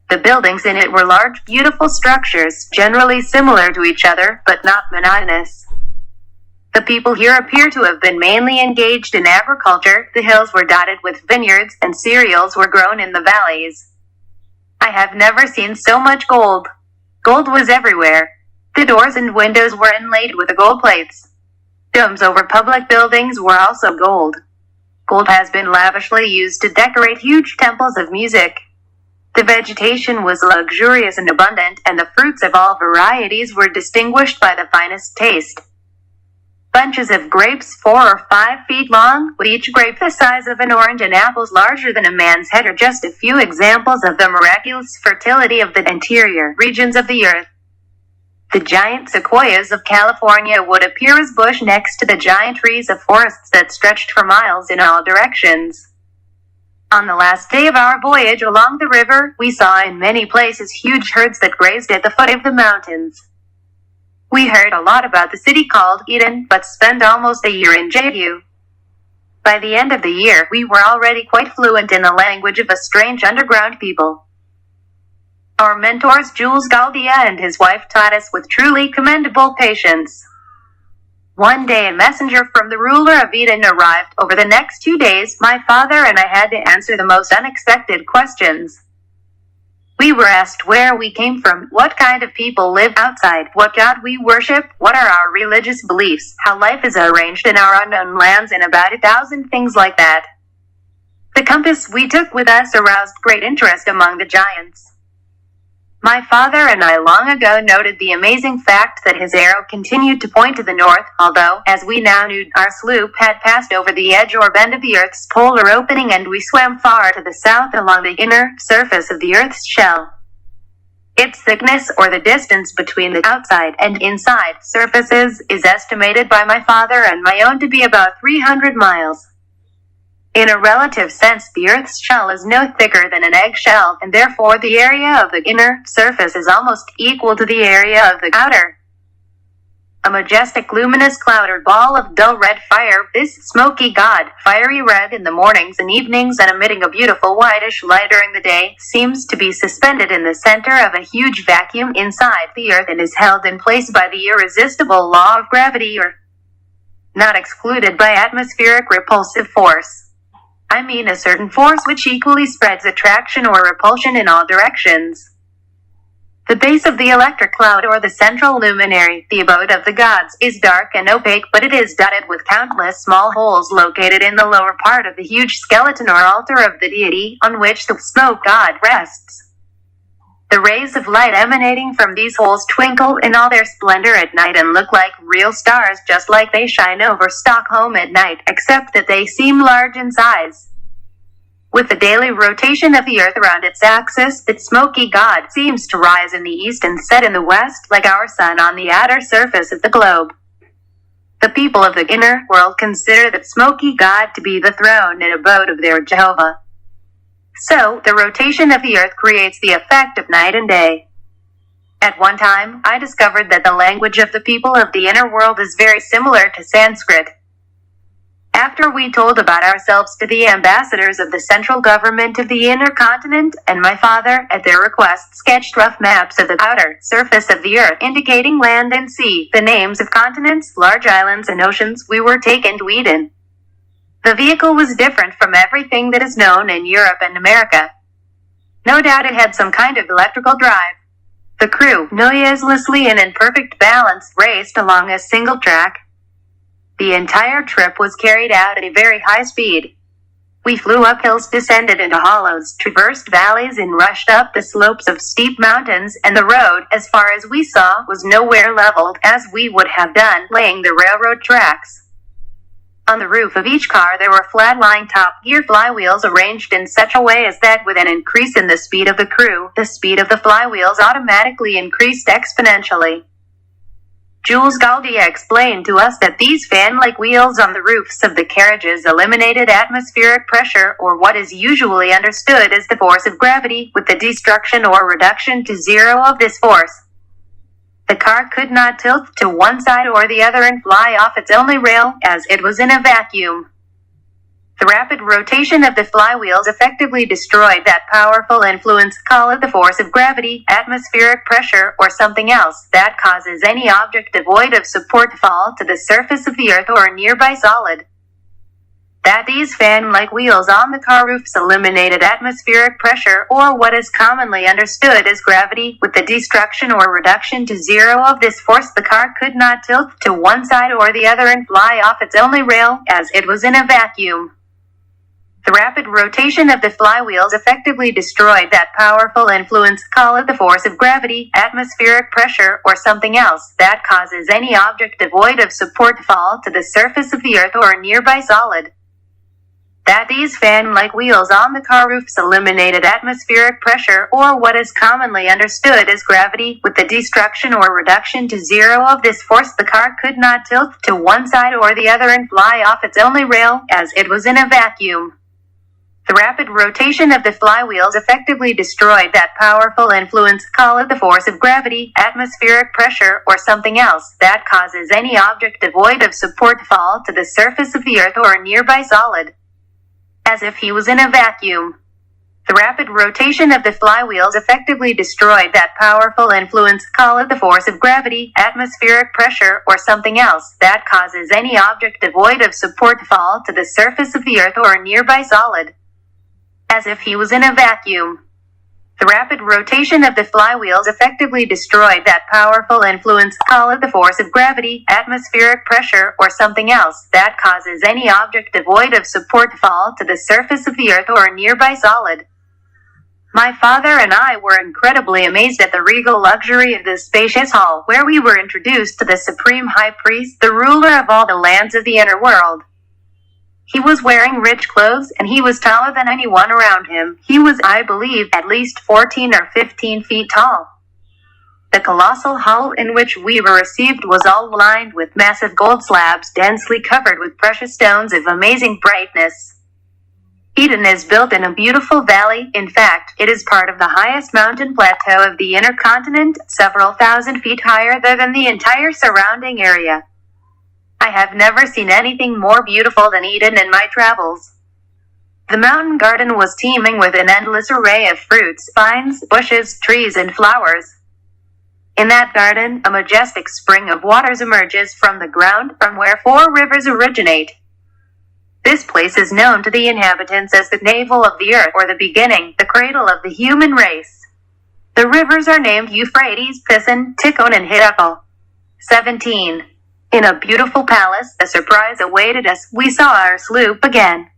The buildings in it were large, beautiful structures, generally similar to each other, but not monotonous. The people here appear to have been mainly engaged in agriculture. The hills were dotted with vineyards, and cereals were grown in the valleys. I have never seen so much gold. Gold was everywhere. The doors and windows were inlaid with gold plates. Domes over public buildings were also gold. Gold has been lavishly used to decorate huge temples of music. The vegetation was luxurious and abundant, and the fruits of all varieties were distinguished by the finest taste. Bunches of grapes 4 or 5 feet long, with each grape the size of an orange and apples larger than a man's head, are just a few examples of the miraculous fertility of the interior regions of the earth. The giant sequoias of California would appear as bush next to the giant trees of forests that stretched for miles in all directions. On the last day of our voyage along the river, we saw in many places huge herds that grazed at the foot of the mountains. We heard a lot about the city called Eden, but spent almost a year in Jeju. By the end of the year, we were already quite fluent in the language of a strange underground people. Our mentors Jules D and his wife taught us with truly commendable patience. One day a messenger from the ruler of Eden arrived. Over the next 2 days, my father and I had to answer the most unexpected questions. We were asked where we came from, what kind of people live outside, what god we worship, what are our religious beliefs, how life is arranged in our unknown lands, and about 1,000 things like that. The compass we took with us aroused great interest among the giants. My father and I long ago noted the amazing fact that his arrow continued to point to the north, although, as we now knew, our sloop had passed over the edge or bend of the Earth's polar opening and we swam far to the south along the inner surface of the Earth's shell. Its thickness, or the distance between the outside and inside surfaces, is estimated by my father and my own to be about 300 miles. In a relative sense, the Earth's shell is no thicker than an eggshell, and therefore the area of the inner surface is almost equal to the area of the outer. A majestic luminous cloud or ball of dull red fire, this smoky god, fiery red in the mornings and evenings and emitting a beautiful whitish light during the day, seems to be suspended in the center of a huge vacuum inside the Earth and is held in place by the irresistible law of gravity, or not excluded by atmospheric repulsive force. I mean a certain force which equally spreads attraction or repulsion in all directions. The base of the electric cloud, or the central luminary, the abode of the gods, is dark and opaque, but it is dotted with countless small holes located in the lower part of the huge skeleton or altar of the deity, on which the smoke god rests. The rays of light emanating from these holes twinkle in all their splendor at night and look like real stars, just like they shine over Stockholm at night, except that they seem large in size. With the daily rotation of the Earth around its axis, its smoky god seems to rise in the east and set in the west, like our sun on the outer surface of the globe. The people of the inner world consider that smoky god to be the throne and abode of their Jehovah. So, the rotation of the Earth creates the effect of night and day. At one time, I discovered that the language of the people of the inner world is very similar to Sanskrit. After we told about ourselves to the ambassadors of the central government of the inner continent, and my father, at their request, sketched rough maps of the outer surface of the Earth, indicating land and sea, the names of continents, large islands, and oceans, we were taken to Eden. The vehicle was different from everything that is known in Europe and America. No doubt it had some kind of electrical drive. The crew, noiselessly and in perfect balance, raced along a single track. The entire trip was carried out at a very high speed. We flew up hills, descended into hollows, traversed valleys, and rushed up the slopes of steep mountains, and the road, as far as we saw, was nowhere leveled, as we would have done laying the railroad tracks. On the roof of each car there were flat-lying top gear flywheels arranged in such a way as that with an increase in the speed of the crew, the speed of the flywheels automatically increased exponentially. Jules Galdia explained to us that these fan-like wheels on the roofs of the carriages eliminated atmospheric pressure, or what is usually understood as the force of gravity, with the destruction or reduction to zero of this force. The car could not tilt to one side or the other and fly off its only rail, as it was in a vacuum. The rapid rotation of the flywheels effectively destroyed that powerful influence, call it the force of gravity, atmospheric pressure, or something else, that causes any object devoid of support to fall to the surface of the Earth or a nearby solid. That these fan-like wheels on the car roofs eliminated atmospheric pressure, or what is commonly understood as gravity, with the destruction or reduction to zero of this force, the car could not tilt to one side or the other and fly off its only rail, as it was in a vacuum. The rapid rotation of the flywheels effectively destroyed that powerful influence, call it the force of gravity, atmospheric pressure, or something else, that causes any object devoid of support to fall to the surface of the Earth or a nearby solid. That these fan-like wheels on the car roofs eliminated atmospheric pressure, or what is commonly understood as gravity, with the destruction or reduction to zero of this force, the car could not tilt to one side or the other and fly off its only rail, as it was in a vacuum. The rapid rotation of the flywheels effectively destroyed that powerful influence, call it the force of gravity, atmospheric pressure, or something else, that causes any object devoid of support to fall to the surface of the Earth or a nearby solid, as if he was in a vacuum. The rapid rotation of the flywheels effectively destroyed that powerful influence, call it the force of gravity, atmospheric pressure, or something else, that causes any object devoid of support to fall to the surface of the Earth or a nearby solid, as if he was in a vacuum. The rapid rotation of the flywheels effectively destroyed that powerful influence, call it the force of gravity, atmospheric pressure, or something else, that causes any object devoid of support to fall to the surface of the Earth or a nearby solid. My father and I were incredibly amazed at the regal luxury of this spacious hall, where we were introduced to the supreme high priest, the ruler of all the lands of the inner world. He was wearing rich clothes, and he was taller than anyone around him. He was, I believe, at least 14 or 15 feet tall. The colossal hall in which we were received was all lined with massive gold slabs densely covered with precious stones of amazing brightness. Eden is built in a beautiful valley. In fact, it is part of the highest mountain plateau of the inner continent, several thousand feet higher than the entire surrounding area. I have never seen anything more beautiful than Eden in my travels. The mountain garden was teeming with an endless array of fruits, vines, bushes, trees, and flowers. In that garden, a majestic spring of waters emerges from the ground, from where 4 rivers originate. This place is known to the inhabitants as the navel of the earth, or the beginning, the cradle of the human race. The rivers are named Euphrates, Pison, Tikhon, and Hiddekel. 17. In a beautiful palace, a surprise awaited us. We saw our sloop again.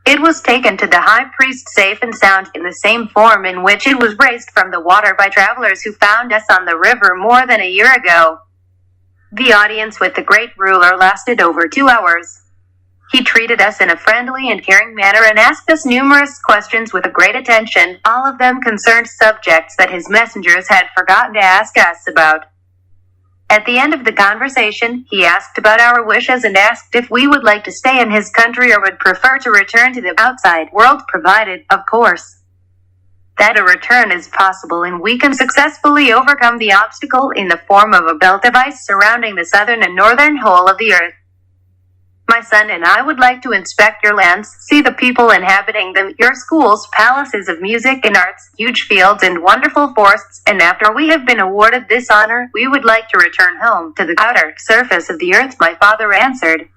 It was taken to the high priest safe and sound, in the same form in which it was raised from the water by travelers who found us on the river more than a year ago. The audience with the great ruler lasted over 2 hours. He treated us in a friendly and caring manner and asked us numerous questions with a great attention, all of them concerned subjects that his messengers had forgotten to ask us about. At the end of the conversation, he asked about our wishes and asked if we would like to stay in his country or would prefer to return to the outside world, provided, of course, that a return is possible and we can successfully overcome the obstacle in the form of a belt of ice surrounding the southern and northern whole of the earth. My son and I would like to inspect your lands, see the people inhabiting them, your schools, palaces of music and arts, huge fields and wonderful forests, and after we have been awarded this honor, we would like to return home to the outer surface of the earth. My father answered,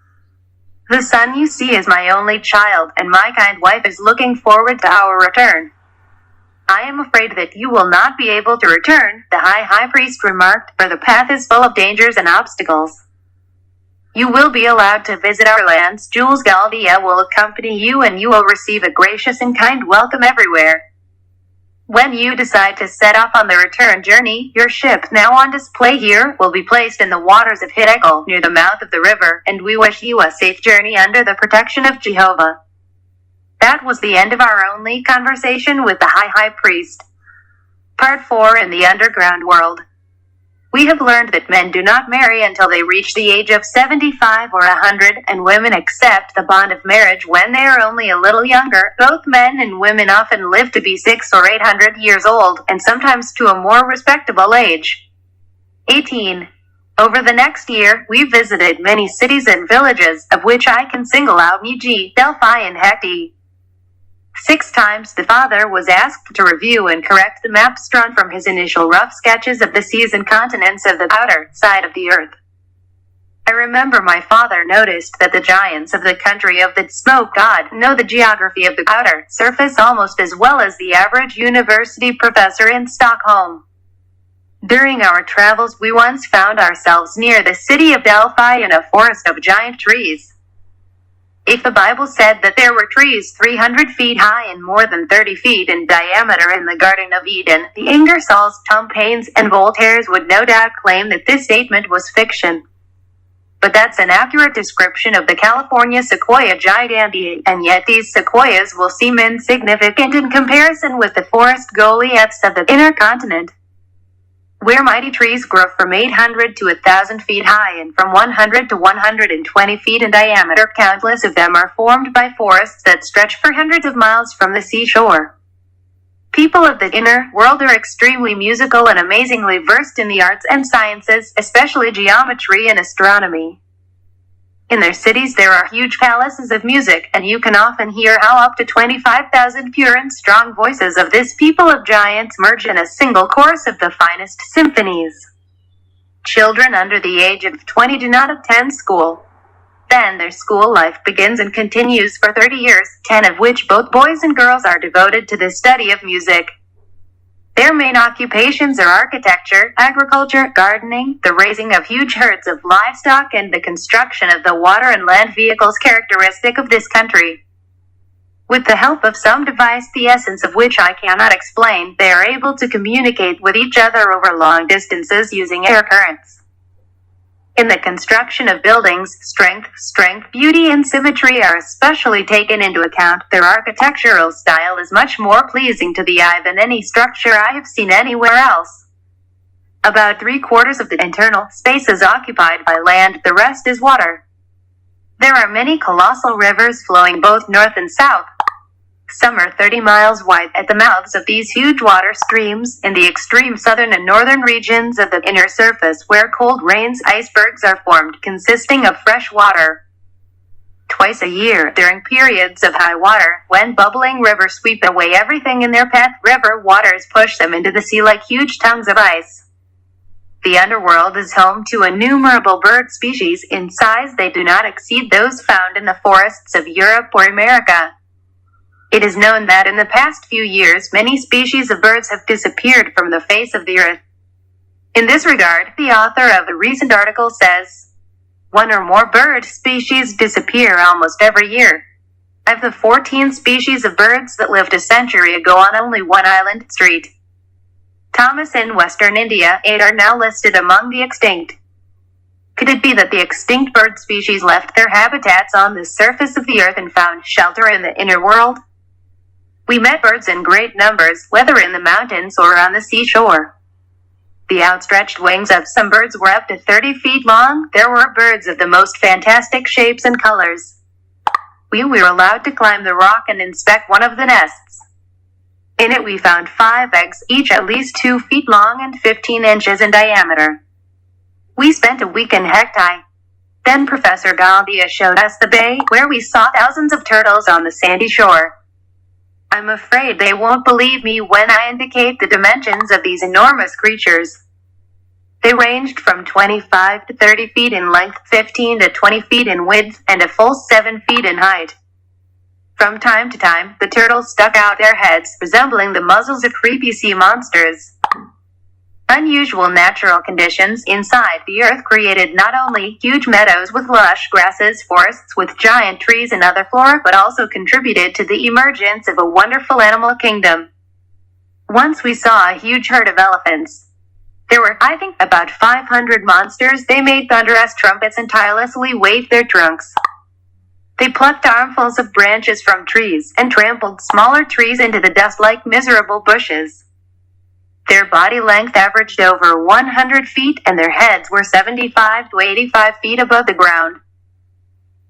"The son you see is my only child, and my kind wife is looking forward to our return." "I am afraid that you will not be able to return," the high priest remarked, "for the path is full of dangers and obstacles. You will be allowed to visit our lands. Jules Galdia will accompany you and you will receive a gracious and kind welcome everywhere. When you decide to set off on the return journey, your ship, now on display here, will be placed in the waters of Hiddekel, near the mouth of the river, and we wish you a safe journey under the protection of Jehovah." That was the end of our only conversation with the high priest. Part 4 in the underground world. We have learned that men do not marry until they reach the age of 75 or 100, and women accept the bond of marriage when they are only a little younger. Both men and women often live to be 600 or 800 years old, and sometimes to a more respectable age. 18. Over the next year, we visited many cities and villages, of which I can single out Niji, Delphi, and Hecate. 6 times the father was asked to review and correct the maps drawn from his initial rough sketches of the seas and continents of the outer side of the earth. I remember my father noticed that the giants of the country of the smoke god know the geography of the outer surface almost as well as the average university professor in Stockholm. During our travels, we once found ourselves near the city of Delphi in a forest of giant trees. If the Bible said that there were trees 300 feet high and more than 30 feet in diameter in the Garden of Eden, the Ingersolls, Tom Paines, and Voltaires would no doubt claim that this statement was fiction. But that's an accurate description of the California sequoia gigantea, and yet these sequoias will seem insignificant in comparison with the forest goliaths of the inner continent, where mighty trees grow from 800 to 1,000 feet high and from 100 to 120 feet in diameter. Countless of them are formed by forests that stretch for hundreds of miles from the seashore. People of the inner world are extremely musical and amazingly versed in the arts and sciences, especially geometry and astronomy. In their cities there are huge palaces of music, and you can often hear how up to 25,000 pure and strong voices of this people of giants merge in a single chorus of the finest symphonies. Children under the age of 20 do not attend school. Then their school life begins and continues for 30 years, 10 of which both boys and girls are devoted to the study of music. Their main occupations are architecture, agriculture, gardening, the raising of huge herds of livestock, and the construction of the water and land vehicles characteristic of this country. With the help of some device, the essence of which I cannot explain, they are able to communicate with each other over long distances using air currents. In the construction of buildings, strength, beauty, and symmetry are especially taken into account. Their architectural style is much more pleasing to the eye than any structure I have seen anywhere else. About 3/4 of the internal space is occupied by land, the rest is water. There are many colossal rivers flowing both north and south. Some are 30 miles wide at the mouths of these huge water streams in the extreme southern and northern regions of the inner surface where cold rains icebergs are formed consisting of fresh water. Twice a year, during periods of high water, when bubbling rivers sweep away everything in their path, river waters push them into the sea like huge tongues of ice. The underworld is home to innumerable bird species. In size, they do not exceed those found in the forests of Europe or America. It is known that in the past few years, many species of birds have disappeared from the face of the earth. In this regard, the author of a recent article says, one or more bird species disappear almost every year. Of the 14 species of birds that lived a century ago on only one island, St. Thomas in western India, 8 are now listed among the extinct. Could it be that the extinct bird species left their habitats on the surface of the earth and found shelter in the inner world? We met birds in great numbers, whether in the mountains or on the seashore. The outstretched wings of some birds were up to 30 feet long. There were birds of the most fantastic shapes and colors. We were allowed to climb the rock and inspect one of the nests. In it we found 5 eggs, each at least 2 feet long and 15 inches in diameter. We spent a week in Hectai. Then Professor Galdia showed us the bay, where we saw thousands of turtles on the sandy shore. I'm afraid they won't believe me when I indicate the dimensions of these enormous creatures. They ranged from 25 to 30 feet in length, 15 to 20 feet in width, and a full 7 feet in height. From time to time, the turtles stuck out their heads, resembling the muzzles of creepy sea monsters. Unusual natural conditions inside the earth created not only huge meadows with lush grasses, forests with giant trees and other flora, but also contributed to the emergence of a wonderful animal kingdom. Once we saw a huge herd of elephants. There were, I think, about 500 monsters. They made thunderous trumpets and tirelessly waved their trunks. They plucked armfuls of branches from trees and trampled smaller trees into the dust like miserable bushes. Their body length averaged over 100 feet and their heads were 75 to 85 feet above the ground.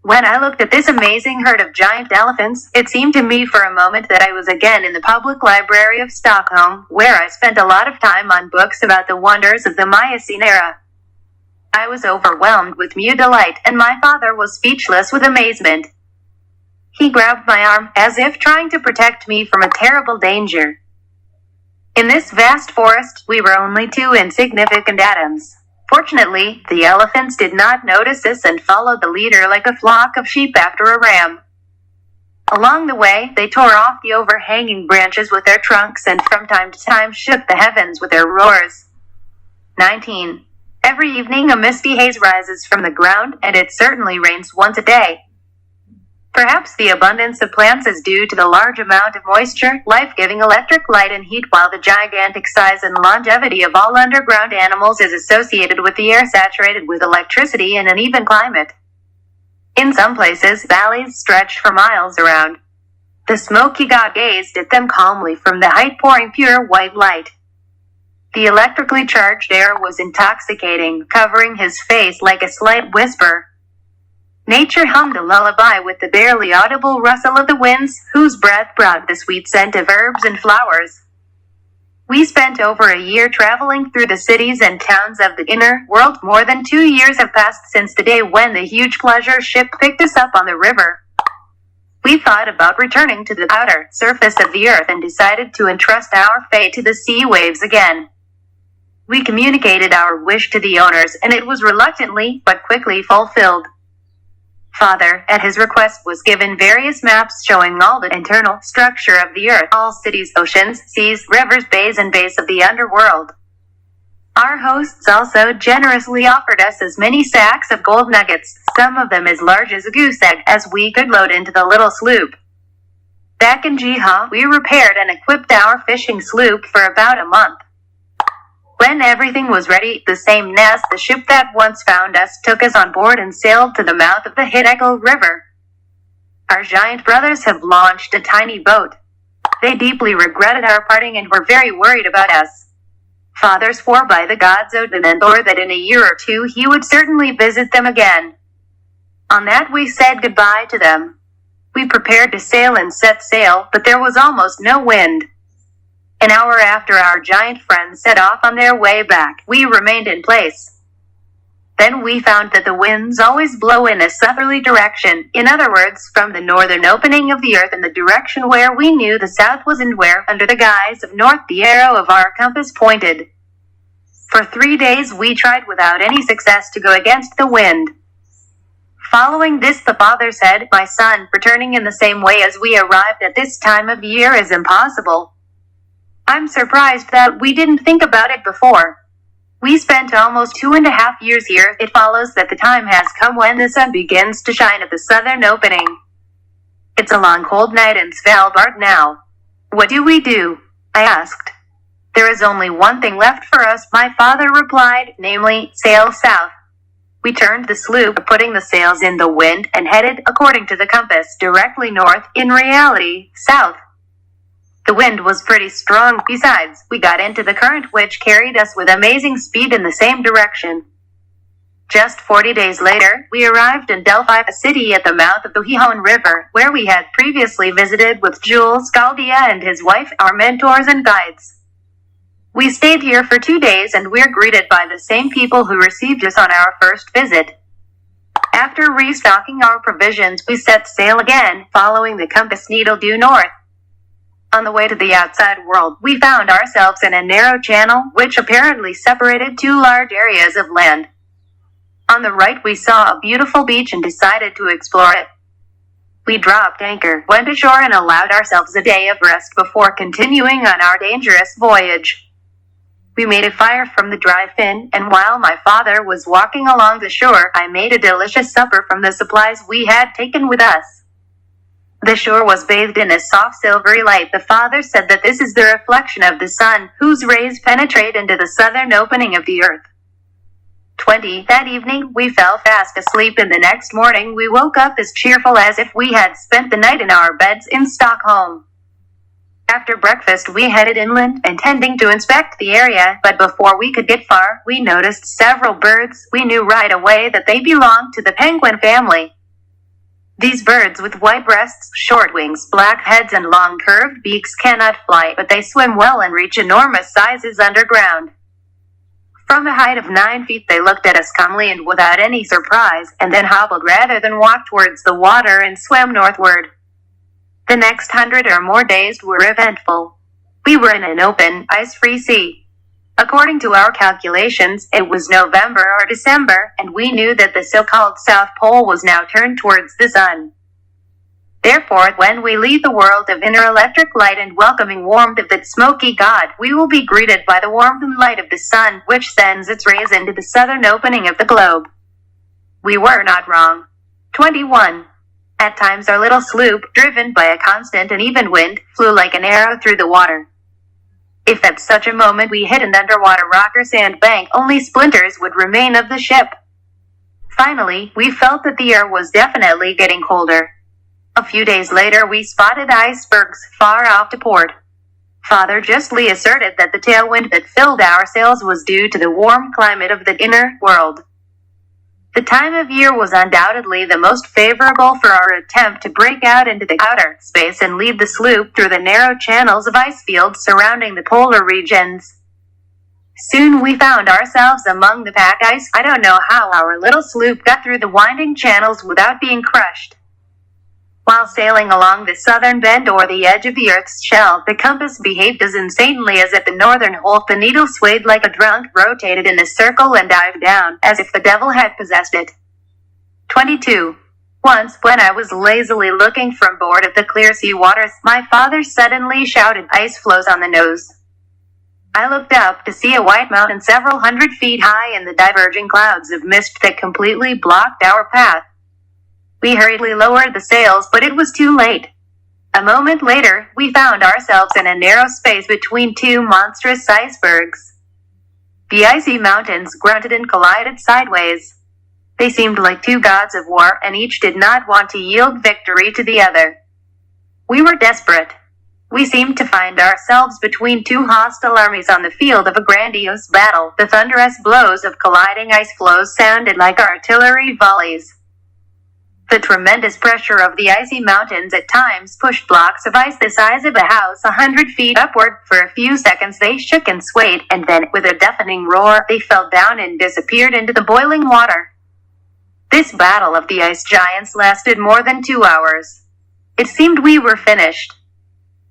When I looked at this amazing herd of giant elephants, it seemed to me for a moment that I was again in the public library of Stockholm, where I spent a lot of time on books about the wonders of the Miocene era. I was overwhelmed with mute delight, and my father was speechless with amazement. He grabbed my arm, as if trying to protect me from a terrible danger. In this vast forest, we were only 2 insignificant atoms. Fortunately, the elephants did not notice us and followed the leader like a flock of sheep after a ram. Along the way, they tore off the overhanging branches with their trunks and from time to time shook the heavens with their roars. 19. Every evening a misty haze rises from the ground, and it certainly rains once a day. Perhaps the abundance of plants is due to the large amount of moisture, life-giving electric light and heat, while the gigantic size and longevity of all underground animals is associated with the air saturated with electricity and an even climate. In some places, valleys stretched for miles around. The smoky god gazed at them calmly from the height, pouring pure white light. The electrically charged air was intoxicating, covering his face like a slight whisper. Nature hummed a lullaby with the barely audible rustle of the winds, whose breath brought the sweet scent of herbs and flowers. We spent over a year traveling through the cities and towns of the inner world. More than 2 years have passed since the day when the huge pleasure ship picked us up on the river. We thought about returning to the outer surface of the earth and decided to entrust our fate to the sea waves again. We communicated our wish to the owners, and it was reluctantly but quickly fulfilled. Father, at his request, was given various maps showing all the internal structure of the earth, all cities, oceans, seas, rivers, bays, and bays of the underworld. Our hosts also generously offered us as many sacks of gold nuggets, some of them as large as a goose egg, as we could load into the little sloop. Back in Jiha, we repaired and equipped our fishing sloop for about a month. When everything was ready, the same nest, the ship that once found us, took us on board and sailed to the mouth of the Hideko River. Our giant brothers have launched a tiny boat. They deeply regretted our parting and were very worried about us. Father swore by the gods Odin and Thor that in a year or two he would certainly visit them again. On that we said goodbye to them. We prepared to sail and set sail, but there was almost no wind. An hour after our giant friends set off on their way back, we remained in place. Then we found that the winds always blow in a southerly direction, in other words, from the northern opening of the earth in the direction where we knew the south was, and where, under the guise of north, the arrow of our compass pointed. For 3 days we tried without any success to go against the wind. Following this, the father said, "My son, returning in the same way as we arrived at this time of year is impossible. I'm surprised that we didn't think about it before. We spent almost 2.5 years here. It follows that the time has come when the sun begins to shine at the southern opening. It's a long cold night in Svalbard now. What do we do?" I asked. "There is only one thing left for us," my father replied, "namely, sail south." We turned the sloop, putting the sails in the wind, and headed, according to the compass, directly north, in reality, south. The wind was pretty strong. Besides, we got into the current, which carried us with amazing speed in the same direction. Just 40 days later, we arrived in Delphi, a city at the mouth of the Gihon River, where we had previously visited with Jules Galdia and his wife, our mentors and guides. We stayed here for 2 days, and we're greeted by the same people who received us on our first visit. After restocking our provisions, we set sail again, following the compass needle due north. On the way to the outside world, we found ourselves in a narrow channel, which apparently separated 2 large areas of land. On the right we saw a beautiful beach and decided to explore it. We dropped anchor, went ashore, and allowed ourselves a day of rest before continuing on our dangerous voyage. We made a fire from the dry fin, and while my father was walking along the shore, I made a delicious supper from the supplies we had taken with us. The shore was bathed in a soft silvery light. The father said that this is the reflection of the sun, whose rays penetrate into the southern opening of the earth. 20. That evening, we fell fast asleep, and the next morning we woke up as cheerful as if we had spent the night in our beds in Stockholm. After breakfast, we headed inland, intending to inspect the area, but before we could get far, we noticed several birds. We knew right away that they belonged to the penguin family. These birds, with white breasts, short wings, black heads, and long curved beaks, cannot fly, but they swim well and reach enormous sizes underground. From a height of 9 feet, they looked at us calmly and without any surprise, and then hobbled rather than walked towards the water and swam northward. The next 100 or more days were eventful. We were in an open, ice-free sea. According to our calculations, it was November or December, and we knew that the so-called South Pole was now turned towards the sun. Therefore, when we leave the world of inner electric light and welcoming warmth of that smoky god, we will be greeted by the warmth and light of the sun, which sends its rays into the southern opening of the globe. We were not wrong. 21. At times our little sloop, driven by a constant and even wind, flew like an arrow through the water. If at such a moment we hit an underwater rock or sandbank, only splinters would remain of the ship. Finally, we felt that the air was definitely getting colder. A few days later, we spotted icebergs far off to port. Father justly asserted that the tailwind that filled our sails was due to the warm climate of the inner world. The time of year was undoubtedly the most favorable for our attempt to break out into the outer space and lead the sloop through the narrow channels of ice fields surrounding the polar regions. Soon we found ourselves among the pack ice. I don't know how our little sloop got through the winding channels without being crushed. While sailing along the southern bend or the edge of the Earth's shell, the compass behaved as insanely as at the northern hole. The needle swayed like a drunk, rotated in a circle, and dived down, as if the devil had possessed it. 22. Once, when I was lazily looking from board at the clear sea waters, my father suddenly shouted, "Ice floes on the nose." I looked up to see a white mountain several hundred feet high in the diverging clouds of mist that completely blocked our path. We hurriedly lowered the sails, but it was too late. A moment later, we found ourselves in a narrow space between 2 monstrous icebergs. The icy mountains grunted and collided sideways. They seemed like 2 gods of war, and each did not want to yield victory to the other. We were desperate. We seemed to find ourselves between two hostile armies on the field of a grandiose battle. The thunderous blows of colliding ice floes sounded like artillery volleys. The tremendous pressure of the icy mountains at times pushed blocks of ice the size of a house 100 feet upward. For a few seconds they shook and swayed, and then, with a deafening roar, they fell down and disappeared into the boiling water. This battle of the ice giants lasted more than 2 hours. It seemed we were finished.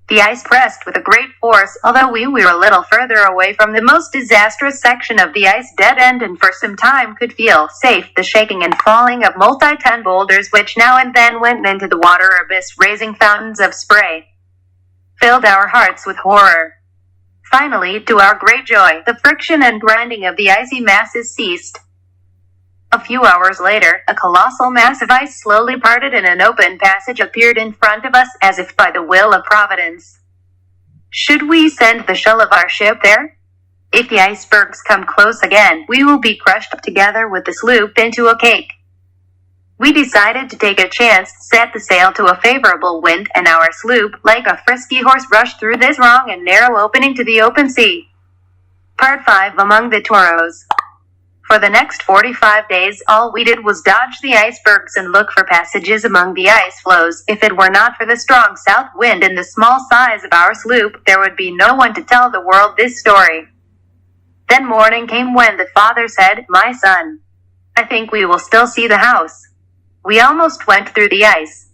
The ice pressed with a great force, although we were a little further away from the most disastrous section of the ice dead end, and for some time could feel safe the shaking and falling of multi-ton boulders which now and then went into the water abyss, raising fountains of spray, filled our hearts with horror. Finally, to our great joy, the friction and grinding of the icy masses ceased. A few hours later, a colossal mass of ice slowly parted and an open passage appeared in front of us, as if by the will of Providence. Should we send the shell of our ship there? If the icebergs come close again, we will be crushed together with the sloop into a cake. We decided to take a chance, set the sail to a favorable wind, and our sloop, like a frisky horse, rushed through this long and narrow opening to the open sea. Part 5. Among the Toros. For the next 45 days, all we did was dodge the icebergs and look for passages among the ice floes. If it were not for the strong south wind and the small size of our sloop, there would be no one to tell the world this story. Then morning came when the father said, "My son, I think we will still see the house. We almost went through the ice.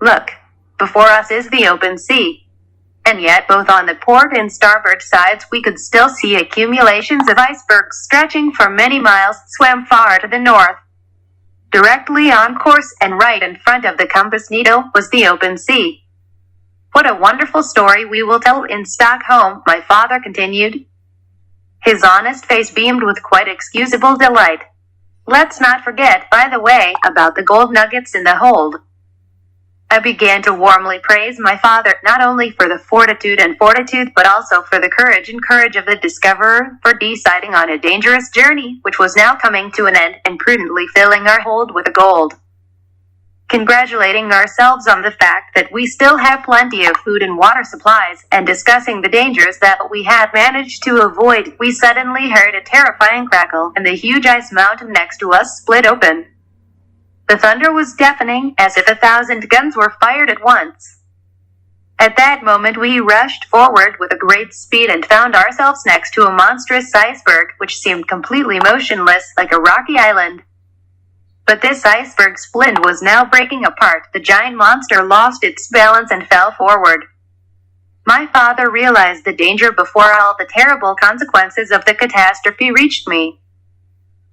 Look, before us is the open sea." And yet, both on the port and starboard sides, we could still see accumulations of icebergs stretching for many miles, swam far to the north. Directly on course and right in front of the compass needle was the open sea. "What a wonderful story we will tell in Stockholm," my father continued. His honest face beamed with quite excusable delight. "Let's not forget, by the way, about the gold nuggets in the hold." I began to warmly praise my father, not only for the fortitude but also for the courage of the discoverer, for deciding on a dangerous journey, which was now coming to an end, and prudently filling our hold with the gold. Congratulating ourselves on the fact that we still have plenty of food and water supplies, and discussing the dangers that we had managed to avoid, we suddenly heard a terrifying crackle, and the huge ice mountain next to us split open. The thunder was deafening, as if 1,000 guns were fired at once. At that moment we rushed forward with a great speed and found ourselves next to a monstrous iceberg, which seemed completely motionless, like a rocky island. But this iceberg splint was now breaking apart. The giant monster lost its balance and fell forward. My father realized the danger before all the terrible consequences of the catastrophe reached me.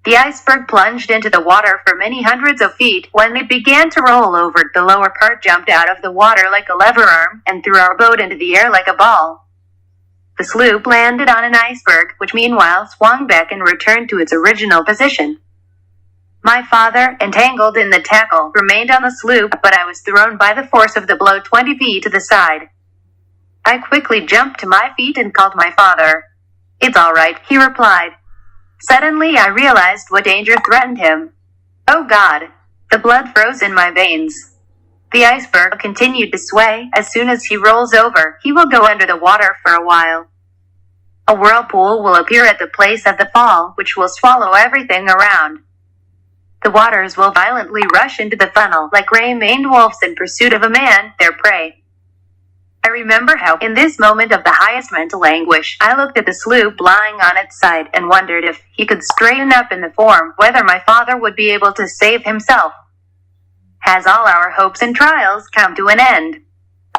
The iceberg plunged into the water for many hundreds of feet. When it began to roll over, the lower part jumped out of the water like a lever arm, and threw our boat into the air like a ball. The sloop landed on an iceberg, which meanwhile swung back and returned to its original position. My father, entangled in the tackle, remained on the sloop, but I was thrown by the force of the blow 20 feet to the side. I quickly jumped to my feet and called my father. "It's all right," he replied. Suddenly I realized what danger threatened him. Oh God! The blood froze in my veins. The iceberg continued to sway. As soon as he rolls over, he will go under the water for a while. A whirlpool will appear at the place of the fall, which will swallow everything around. The waters will violently rush into the funnel, like gray-maned wolves in pursuit of a man, their prey. I remember how, in this moment of the highest mental anguish, I looked at the sloop lying on its side and wondered if he could straighten up in the form, whether my father would be able to save himself. Has all our hopes and trials come to an end?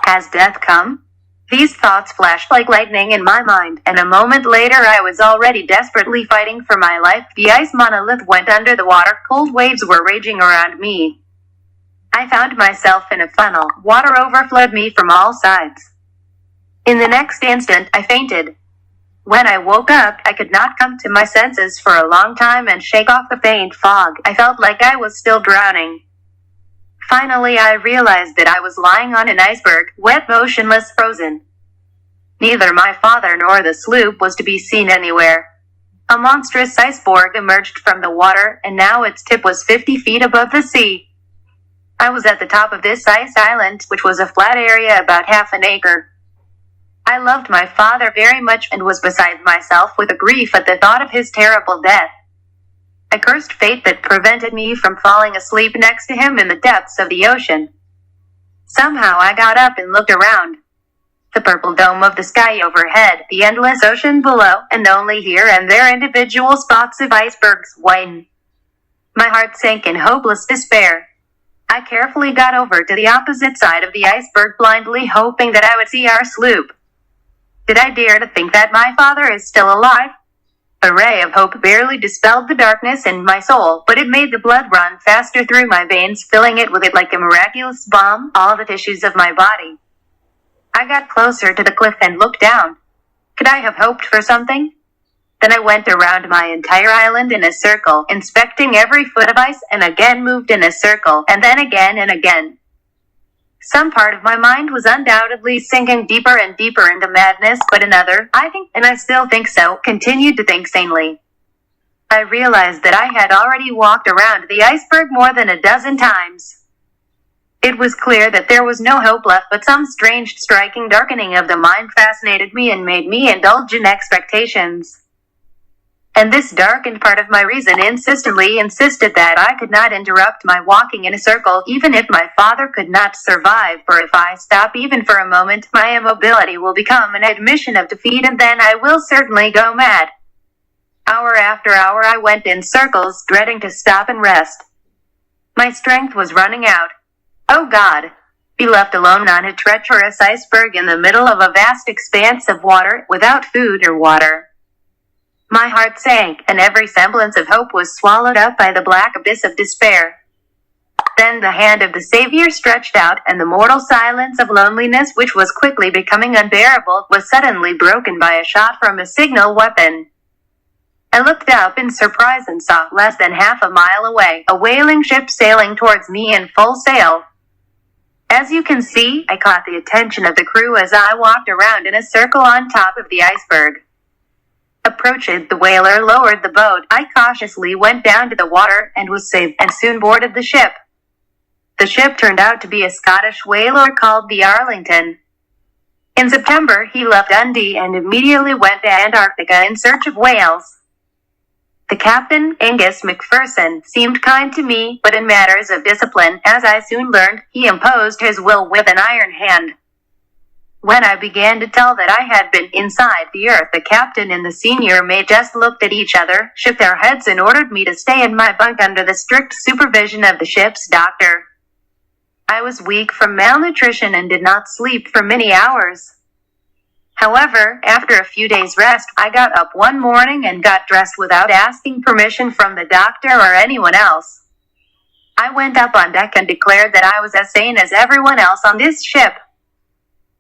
Has death come? These thoughts flashed like lightning in my mind, and a moment later I was already desperately fighting for my life. The ice monolith went under the water. Cold waves were raging around me. I found myself in a funnel. Water overflowed me from all sides. In the next instant, I fainted. When I woke up, I could not come to my senses for a long time and shake off the faint fog. I felt like I was still drowning. Finally, I realized that I was lying on an iceberg, wet, motionless, frozen. Neither my father nor the sloop was to be seen anywhere. A monstrous iceberg emerged from the water, and now its tip was 50 feet above the sea. I was at the top of this ice island, which was a flat area about half an acre. I loved my father very much and was beside myself with grief at the thought of his terrible death. I cursed fate that prevented me from falling asleep next to him in the depths of the ocean. Somehow I got up and looked around. The purple dome of the sky overhead, the endless ocean below, and only here and there individual spots of icebergs widen. My heart sank in hopeless despair. I carefully got over to the opposite side of the iceberg, blindly hoping that I would see our sloop. Did I dare to think that my father is still alive? A ray of hope barely dispelled the darkness in my soul, but it made the blood run faster through my veins, filling it with it like a miraculous balm, all the tissues of my body. I got closer to the cliff and looked down. Could I have hoped for something? Then I went around my entire island in a circle, inspecting every foot of ice, and again moved in a circle, and then again and again. Some part of my mind was undoubtedly sinking deeper and deeper into madness, but another, I think, and I still think so, continued to think sanely. I realized that I had already walked around the iceberg more than a dozen times. It was clear that there was no hope left, but some strange, striking darkening of the mind fascinated me and made me indulge in expectations. And this darkened part of my reason insistently insisted that I could not interrupt my walking in a circle, even if my father could not survive, for if I stop even for a moment, my immobility will become an admission of defeat, and then I will certainly go mad. Hour after hour I went in circles, dreading to stop and rest. My strength was running out. Oh God! Be left alone on a treacherous iceberg in the middle of a vast expanse of water, without food or water. My heart sank, and every semblance of hope was swallowed up by the black abyss of despair. Then the hand of the Savior stretched out, and the mortal silence of loneliness, which was quickly becoming unbearable, was suddenly broken by a shot from a signal weapon. I looked up in surprise and saw, less than half a mile away, a whaling ship sailing towards me in full sail. As you can see, I caught the attention of the crew as I walked around in a circle on top of the iceberg. Approaching, the whaler lowered the boat. I cautiously went down to the water and was safe, and soon boarded the ship. The ship turned out to be a Scottish whaler called the Arlington. In September, he left Dundee and immediately went to Antarctica in search of whales. The captain, Angus McPherson, seemed kind to me, but in matters of discipline, as I soon learned, he imposed his will with an iron hand. When I began to tell that I had been inside the earth, the captain and the senior mate just looked at each other, shook their heads, and ordered me to stay in my bunk under the strict supervision of the ship's doctor. I was weak from malnutrition and did not sleep for many hours. However, after a few days' rest, I got up one morning and got dressed without asking permission from the doctor or anyone else. I went up on deck and declared that I was as sane as everyone else on this ship.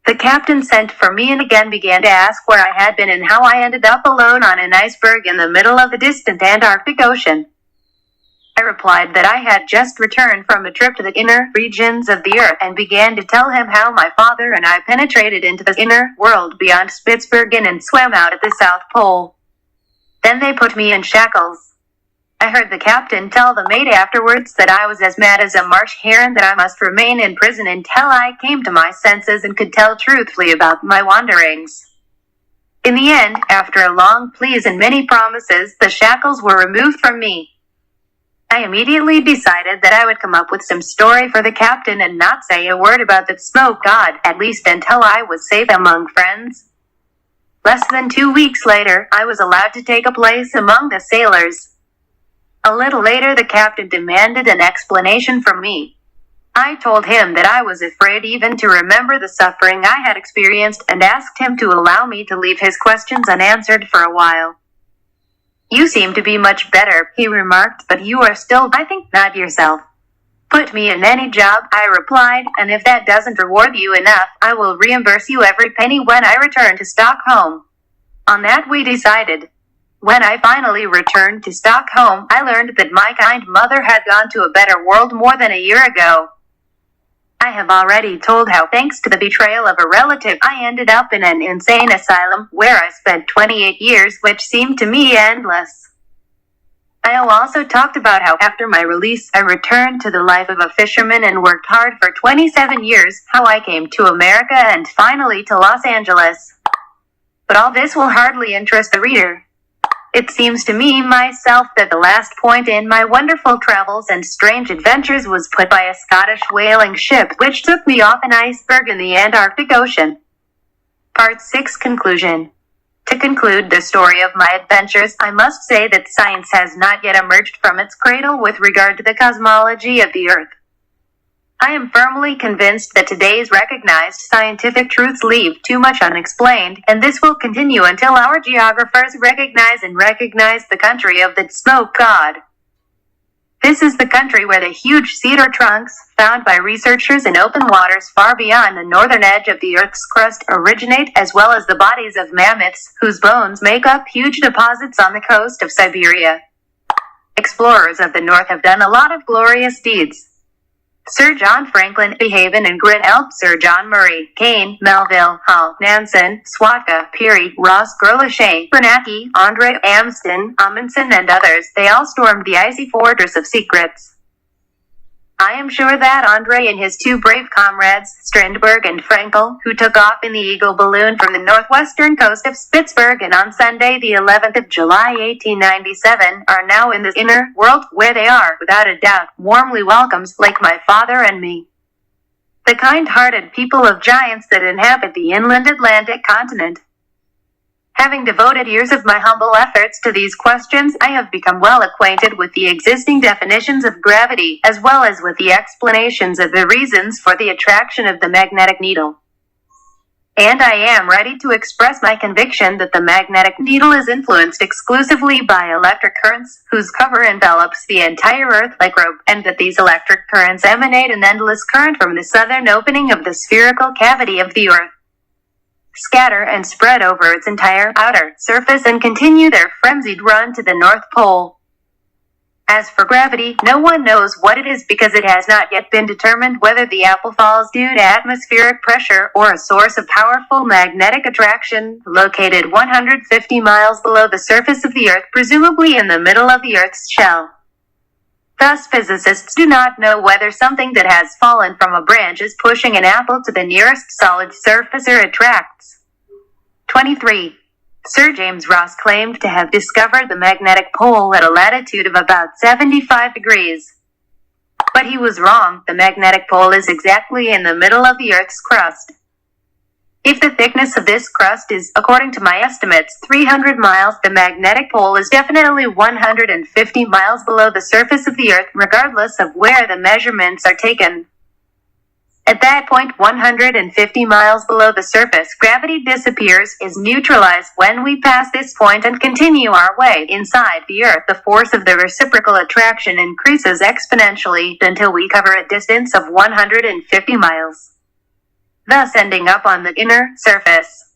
The captain sent for me and again began to ask where I had been and how I ended up alone on an iceberg in the middle of the distant Antarctic Ocean. I replied that I had just returned from a trip to the inner regions of the earth, and began to tell him how my father and I penetrated into the inner world beyond Spitsbergen and swam out at the South Pole. Then they put me in shackles. I heard the captain tell the mate afterwards that I was as mad as a marsh hare and that I must remain in prison until I came to my senses and could tell truthfully about my wanderings. In the end, after long pleas and many promises, the shackles were removed from me. I immediately decided that I would come up with some story for the captain and not say a word about the smoke god, at least until I was safe among friends. Less than 2 weeks later, I was allowed to take a place among the sailors. A little later, the captain demanded an explanation from me. I told him that I was afraid even to remember the suffering I had experienced, and asked him to allow me to leave his questions unanswered for a while. "You seem to be much better," he remarked, "but you are still, I think, not yourself." "Put me in any job," I replied, "and if that doesn't reward you enough, I will reimburse you every penny when I return to Stockholm." On that we decided. When I finally returned to Stockholm, I learned that my kind mother had gone to a better world more than a year ago. I have already told how, thanks to the betrayal of a relative, I ended up in an insane asylum, where I spent 28 years, which seemed to me endless. I also talked about how, after my release, I returned to the life of a fisherman and worked hard for 27 years, how I came to America and finally to Los Angeles. But all this will hardly interest the reader. It seems to me myself that the last point in my wonderful travels and strange adventures was put by a Scottish whaling ship which took me off an iceberg in the Antarctic Ocean. Part 6 Conclusion. To conclude the story of my adventures, I must say that science has not yet emerged from its cradle with regard to the cosmology of the Earth. I am firmly convinced that today's recognized scientific truths leave too much unexplained, and this will continue until our geographers recognize the country of the smoke god. This is the country where the huge cedar trunks, found by researchers in open waters far beyond the northern edge of the Earth's crust, originate, as well as the bodies of mammoths, whose bones make up huge deposits on the coast of Siberia. Explorers of the North have done a lot of glorious deeds. Sir John Franklin, Behaven and Grinnell, Sir John Murray, Kane, Melville, Hull, Nansen, Swatka, Peary, Ross, Grolichet, Bernanke, Andre, Amsden, Amundsen and others, they all stormed the icy fortress of secrets. I am sure that Andre and his two brave comrades, Strindberg and Frankel, who took off in the Eagle balloon from the northwestern coast of Spitzbergen on Sunday the 11th of July 1897, are now in the inner world, where they are, without a doubt, warmly welcomed, like my father and me. The kind-hearted people of giants that inhabit the inland Atlantic continent. Having devoted years of my humble efforts to these questions, I have become well acquainted with the existing definitions of gravity, as well as with the explanations of the reasons for the attraction of the magnetic needle. And I am ready to express my conviction that the magnetic needle is influenced exclusively by electric currents, whose cover envelops the entire Earth like rope, and that these electric currents emanate an endless current from the southern opening of the spherical cavity of the Earth, scatter and spread over its entire outer surface, and continue their frenzied run to the North Pole. As for gravity, no one knows what it is, because it has not yet been determined whether the apple falls due to atmospheric pressure or a source of powerful magnetic attraction located 150 miles below the surface of the Earth, presumably in the middle of the Earth's shell. Thus, physicists do not know whether something that has fallen from a branch is pushing an apple to the nearest solid surface or attracts. 23. Sir James Ross claimed to have discovered the magnetic pole at a latitude of about 75 degrees. But he was wrong. The magnetic pole is exactly in the middle of the Earth's crust. If the thickness of this crust is, according to my estimates, 300 miles, the magnetic pole is definitely 150 miles below the surface of the Earth, regardless of where the measurements are taken. At that point, 150 miles below the surface, gravity disappears, is neutralized. When we pass this point and continue our way inside the Earth, the force of the reciprocal attraction increases exponentially until we cover a distance of 150 miles. Thus ending up on the inner surface.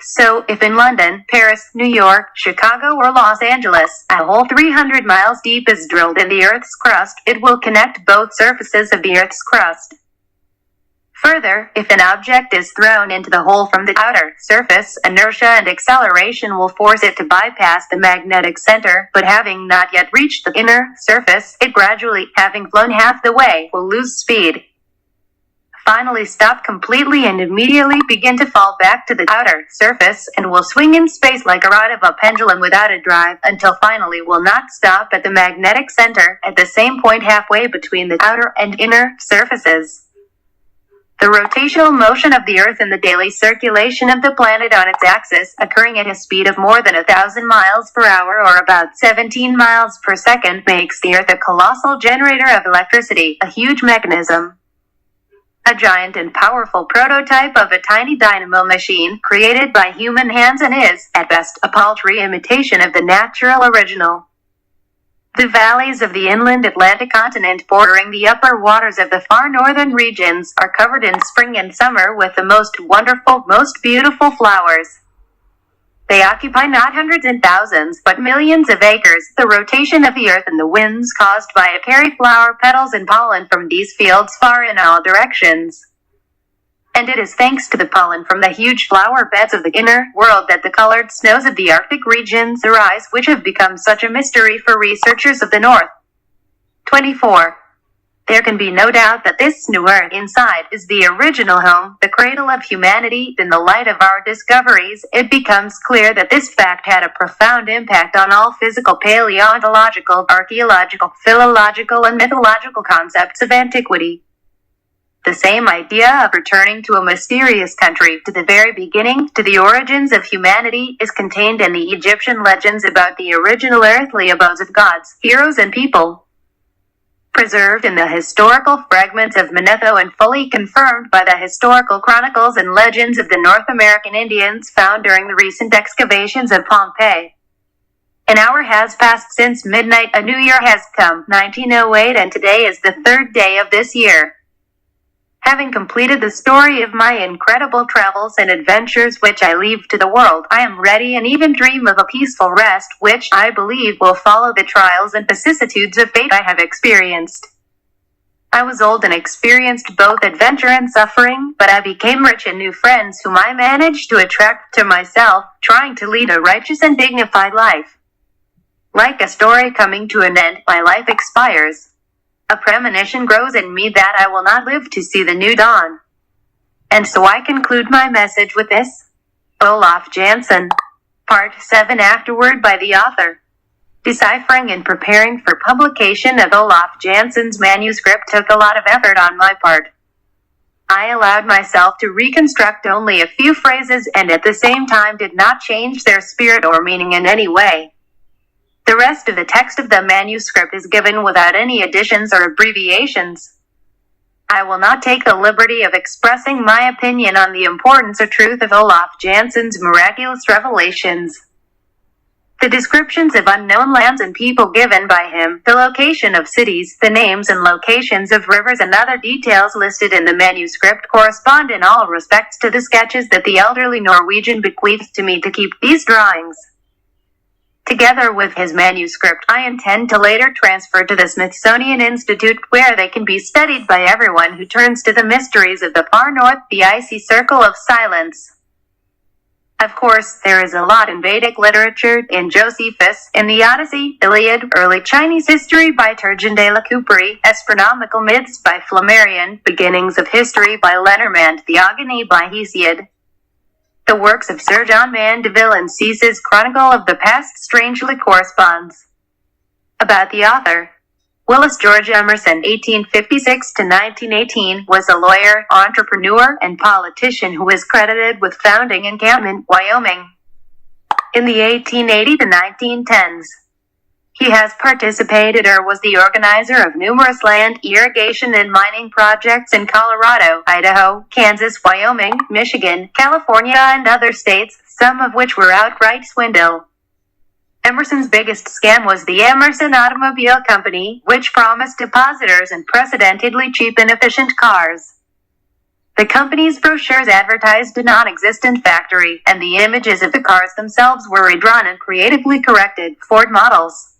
So, if in London, Paris, New York, Chicago, or Los Angeles, a hole 300 miles deep is drilled in the Earth's crust, it will connect both surfaces of the Earth's crust. Further, if an object is thrown into the hole from the outer surface, inertia and acceleration will force it to bypass the magnetic center, but having not yet reached the inner surface, it gradually, having flown half the way, will lose speed, finally stop completely, and immediately begin to fall back to the outer surface, and will swing in space like a rod of a pendulum without a drive, until finally will not stop at the magnetic center, at the same point halfway between the outer and inner surfaces. The rotational motion of the Earth and the daily circulation of the planet on its axis, occurring at a speed of more than 1,000 miles per hour or about 17 miles per second, makes the Earth a colossal generator of electricity, a huge mechanism, a giant and powerful prototype of a tiny dynamo machine created by human hands, and is, at best, a paltry imitation of the natural original. The valleys of the inland Atlantic continent bordering the upper waters of the far northern regions are covered in spring and summer with the most wonderful, most beautiful flowers. They occupy not hundreds and thousands, but millions of acres. The rotation of the Earth and the winds caused by it carry flower petals and pollen from these fields far in all directions. And it is thanks to the pollen from the huge flower beds of the inner world that the colored snows of the Arctic regions arise, which have become such a mystery for researchers of the North. 24. There can be no doubt that this new earth inside is the original home, the cradle of humanity. In the light of our discoveries, it becomes clear that this fact had a profound impact on all physical, paleontological, archaeological, philological, and mythological concepts of antiquity. The same idea of returning to a mysterious country, to the very beginning, to the origins of humanity, is contained in the Egyptian legends about the original earthly abodes of gods, heroes, and people. Preserved in the historical fragments of Manetho and fully confirmed by the historical chronicles and legends of the North American Indians found during the recent excavations of Pompeii. An hour has passed since midnight, a new year has come, 1908, and today is the third day of this year. Having completed the story of my incredible travels and adventures which I leave to the world, I am ready and even dream of a peaceful rest which, I believe, will follow the trials and vicissitudes of fate I have experienced. I was old and experienced both adventure and suffering, but I became rich in new friends whom I managed to attract to myself, trying to lead a righteous and dignified life. Like a story coming to an end, my life expires. A premonition grows in me that I will not live to see the new dawn. And so I conclude my message with this. Olaf Jansen. Part 7, afterword by the author. Deciphering and preparing for publication of Olaf Jansen's manuscript took a lot of effort on my part. I allowed myself to reconstruct only a few phrases and at the same time did not change their spirit or meaning in any way. The rest of the text of the manuscript is given without any additions or abbreviations. I will not take the liberty of expressing my opinion on the importance or truth of Olaf Jansen's miraculous revelations. The descriptions of unknown lands and people given by him, the location of cities, the names and locations of rivers and other details listed in the manuscript correspond in all respects to the sketches that the elderly Norwegian bequeathed to me to keep. These drawings, together with his manuscript, I intend to later transfer to the Smithsonian Institute, where they can be studied by everyone who turns to the mysteries of the far north, the icy circle of silence. Of course, there is a lot in Vedic literature, in Josephus, in the Odyssey, Iliad, early Chinese history by Turgeon de la Couperie, astronomical myths by Flammarion, beginnings of history by Lenormand, Theogony by Hesiod. The works of Sir John Mandeville and Cease's Chronicle of the Past strangely corresponds. About the author. Willis George Emerson, 1856 to 1918, was a lawyer, entrepreneur, and politician who is credited with founding Encampment, Wyoming, in the 1880 to 1910s. He has participated or was the organizer of numerous land, irrigation, and mining projects in Colorado, Idaho, Kansas, Wyoming, Michigan, California, and other states, some of which were outright swindle. Emerson's biggest scam was the Emerson Automobile Company, which promised depositors unprecedentedly cheap and efficient cars. The company's brochures advertised a non-existent factory, and the images of the cars themselves were redrawn and creatively corrected, Ford models.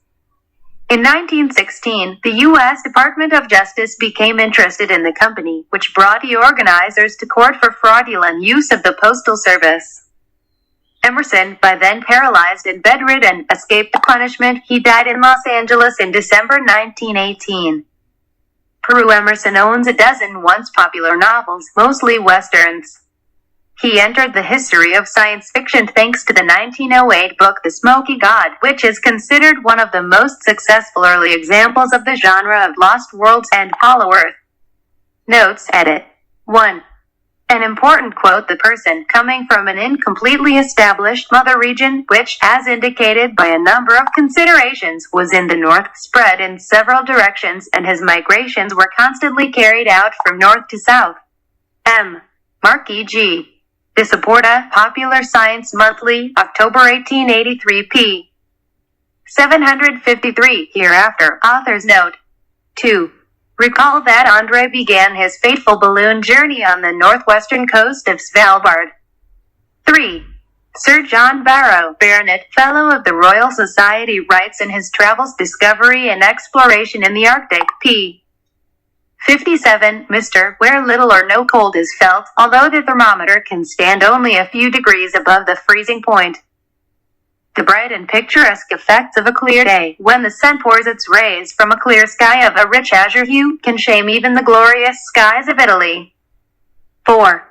In 1916, the U.S. Department of Justice became interested in the company, which brought the organizers to court for fraudulent use of the Postal Service. Emerson, by then paralyzed and bedridden, escaped punishment. He died in Los Angeles in December 1918. Peru. Emerson owns a dozen once popular novels, mostly westerns. He entered the history of science fiction thanks to the 1908 book The Smoky God, which is considered one of the most successful early examples of the genre of Lost Worlds and Hollow Earth. Notes, edit. 1. An important quote: the person coming from an incompletely established mother region, which, as indicated by a number of considerations, was in the north, spread in several directions, and his migrations were constantly carried out from north to south. M. Mark E. G. Disaporta, Popular Science Monthly, October 1883, p. 753, hereafter. Author's note. 2. Recall that Andre began his fateful balloon journey on the northwestern coast of Svalbard. 3. Sir John Barrow, Baronet, Fellow of the Royal Society, writes in his Travels, Discovery and Exploration in the Arctic, p. 57, Mr. Where little or no cold is felt, although the thermometer can stand only a few degrees above the freezing point. The bright and picturesque effects of a clear day, when the sun pours its rays from a clear sky of a rich azure hue, can shame even the glorious skies of Italy. 4.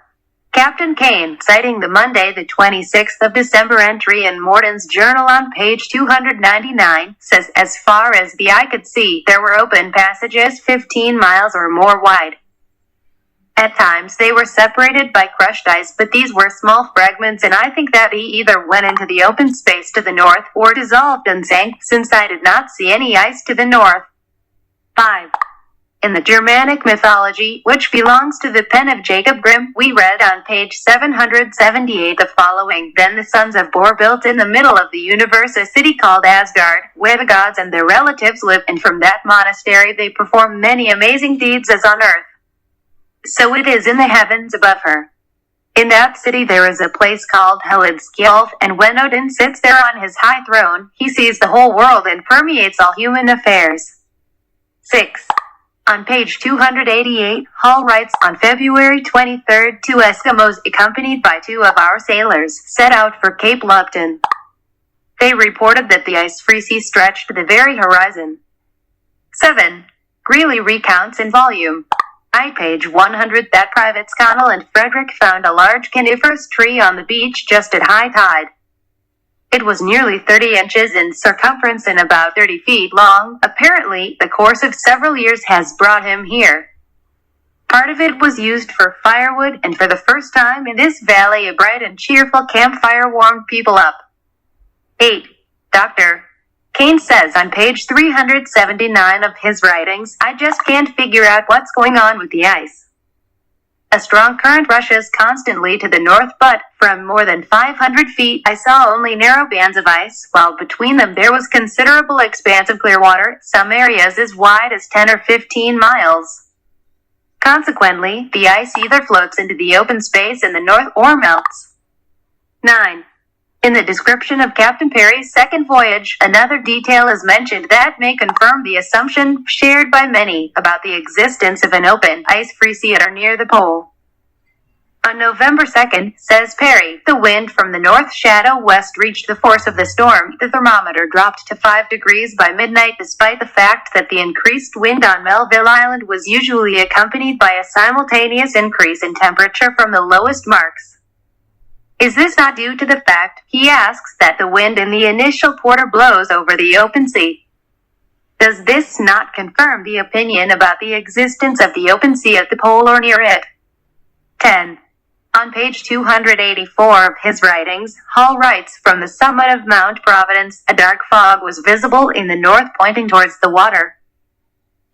Captain Kane, citing the Monday the 26th of December entry in Morton's journal on page 299, says, as far as the eye could see, there were open passages 15 miles or more wide. At times they were separated by crushed ice, but these were small fragments, and I think that he either went into the open space to the north or dissolved and sank, since I did not see any ice to the north. 5. In the Germanic mythology, which belongs to the pen of Jacob Grimm, we read on page 778 the following: Then the sons of Bor built in the middle of the universe a city called Asgard, where the gods and their relatives live, and from that monastery they perform many amazing deeds as on earth. So it is in the heavens above her. In that city there is a place called Helidskjolf, and when Odin sits there on his high throne, he sees the whole world and permeates all human affairs. 6. On page 288, Hall writes, on February 23rd, 2 Eskimos, accompanied by 2 of our sailors, set out for Cape Lupton. They reported that the ice-free sea stretched to the very horizon. 7. Greeley recounts in volume I, page 100, that Privates Connell and Frederick found a large coniferous tree on the beach just at high tide. It was nearly 30 inches in circumference and about 30 feet long. Apparently, the course of several years has brought him here. Part of it was used for firewood, and for the first time in this valley a bright and cheerful campfire warmed people up. 8. Dr. Kane says on page 379 of his writings, I just can't figure out what's going on with the ice. A strong current rushes constantly to the north, but from more than 500 feet I saw only narrow bands of ice, while between them there was considerable expanse of clear water, some areas as wide as 10 or 15 miles. Consequently, the ice either floats into the open space in the north or melts. 9. In the description of Captain Perry's second voyage, another detail is mentioned that may confirm the assumption shared by many about the existence of an open, ice-free sea at or near the pole. On November 2nd, says Perry, the wind from the north shadow west reached the force of the storm. The thermometer dropped to 5 degrees by midnight, despite the fact that the increased wind on Melville Island was usually accompanied by a simultaneous increase in temperature from the lowest marks. Is this not due to the fact, he asks, that the wind in the initial quarter blows over the open sea? Does this not confirm the opinion about the existence of the open sea at the pole or near it? 10. On page 284 of his writings, Hall writes, from the summit of Mount Providence, a dark fog was visible in the north pointing towards the water.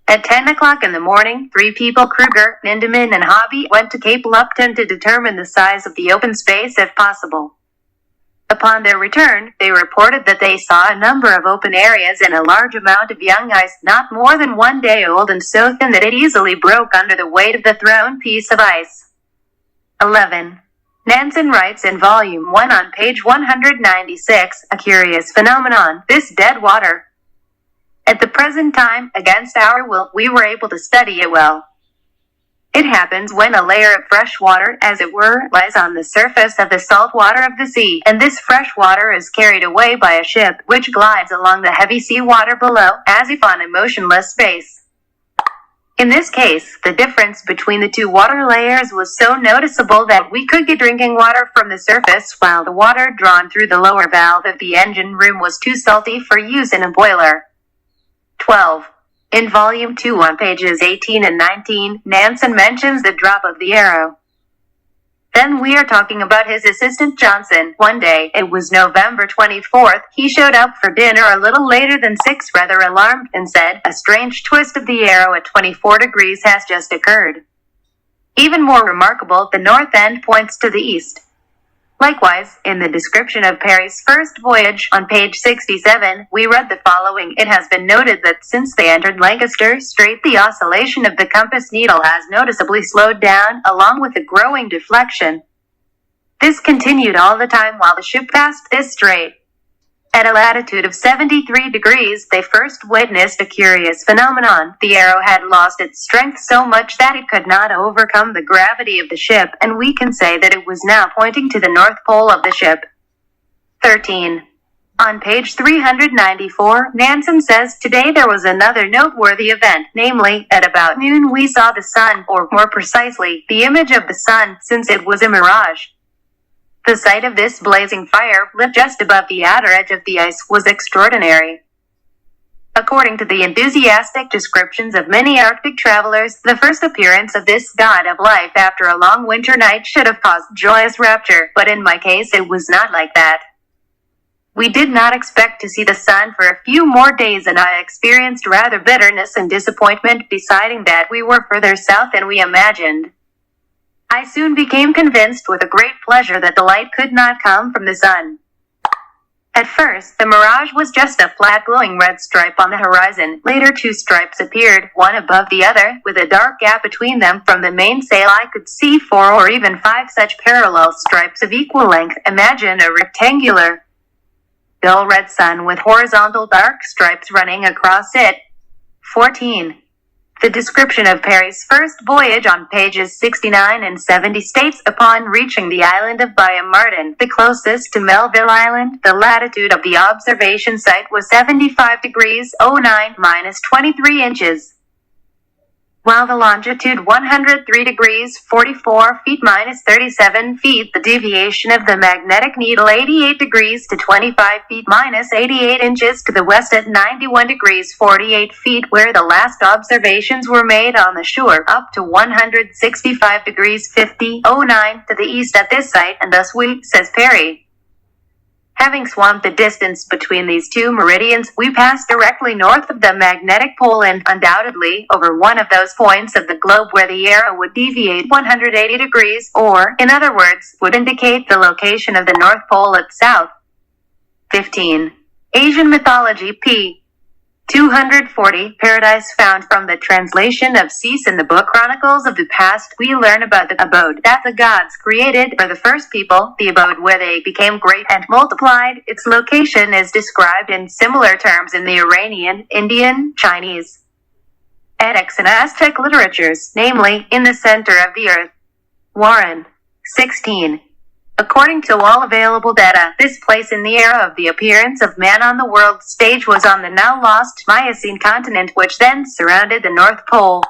At 10 o'clock in the morning, 3 people, Kruger, Nindemann, and Hobby, went to Cape Lupton to determine the size of the open space if possible. Upon their return, they reported that they saw a number of open areas and a large amount of young ice not more than 1 day old and so thin that it easily broke under the weight of the thrown piece of ice. 11. Nansen writes in volume 1 on page 196, a curious phenomenon, this dead water. At the present time, against our will, we were able to study it well. It happens when a layer of fresh water, as it were, lies on the surface of the salt water of the sea, and this fresh water is carried away by a ship, which glides along the heavy sea water below, as if on a motionless space. In this case, the difference between the 2 water layers was so noticeable that we could get drinking water from the surface, while the water drawn through the lower valve of the engine room was too salty for use in a boiler. 12. In volume 2 on pages 18 and 19, Nansen mentions the drop of the arrow. Then we are talking about his assistant Johnson. One day, it was November 24th, he showed up for dinner a little later than 6, rather alarmed, and said, a strange twist of the arrow at 24 degrees has just occurred. Even more remarkable, the north end points to the east. Likewise, in the description of Perry's first voyage, on page 67, we read the following. It has been noted that since they entered Lancaster Strait, the oscillation of the compass needle has noticeably slowed down, along with a growing deflection. This continued all the time while the ship passed this strait. At a latitude of 73 degrees, they first witnessed a curious phenomenon. The arrow had lost its strength so much that it could not overcome the gravity of the ship, and we can say that it was now pointing to the North Pole of the ship. 13. On page 394, Nansen says, "Today there was another noteworthy event, namely, at about noon we saw the sun, or more precisely, the image of the sun, since it was a mirage. The sight of this blazing fire, lit just above the outer edge of the ice, was extraordinary." According to the enthusiastic descriptions of many Arctic travelers, the first appearance of this god of life after a long winter night should have caused joyous rapture, but in my case it was not like that. We did not expect to see the sun for a few more days, and I experienced rather bitterness and disappointment, deciding that we were further south than we imagined. I soon became convinced with a great pleasure that the light could not come from the sun. At first, the mirage was just a flat glowing red stripe on the horizon. Later 2 stripes appeared, one above the other, with a dark gap between them. From the mainsail I could see 4 or even 5 such parallel stripes of equal length. Imagine a rectangular, dull red sun with horizontal dark stripes running across it. 14. The description of Parry's first voyage on pages 69 and 70 states, "Upon reaching the island of Martin, the closest to Melville Island, the latitude of the observation site was 75 degrees 09 minus 23 inches. While the longitude 103 degrees 44 feet minus 37 feet, the deviation of the magnetic needle 88 degrees to 25 feet minus 88 inches to the west at 91 degrees 48 feet, where the last observations were made on the shore, up to 165 degrees 50.09 to the east at this site, and thus we," says Parry. Having swamped the distance between these 2 meridians, we passed directly north of the magnetic pole and, undoubtedly, over one of those points of the globe where the arrow would deviate 180 degrees, or, in other words, would indicate the location of the North Pole at south. 15. Asian Mythology p. 240, Paradise Found. From the translation of Cease in the book Chronicles of the Past, we learn about the abode that the gods created for the first people, the abode where they became great and multiplied. Its location is described in similar terms in the Iranian, Indian, Chinese, Vedic and Aztec literatures, namely, in the center of the earth. Warren. 16. According to all available data, this place in the era of the appearance of man on the world stage was on the now lost Miocene continent, which then surrounded the North Pole.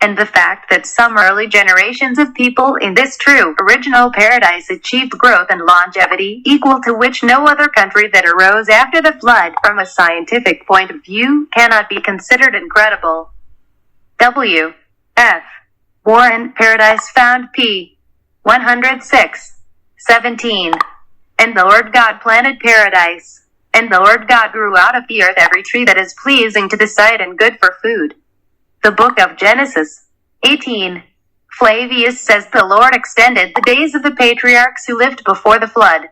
And the fact that some early generations of people in this true, original paradise achieved growth and longevity equal to which no other country that arose after the flood, from a scientific point of view, cannot be considered incredible. W. F. Warren, Paradise Found p. 106. 17. And the Lord God planted paradise. And the Lord God grew out of the earth every tree that is pleasing to the sight and good for food. The Book of Genesis. 18. Flavius says the Lord extended the days of the patriarchs who lived before the flood,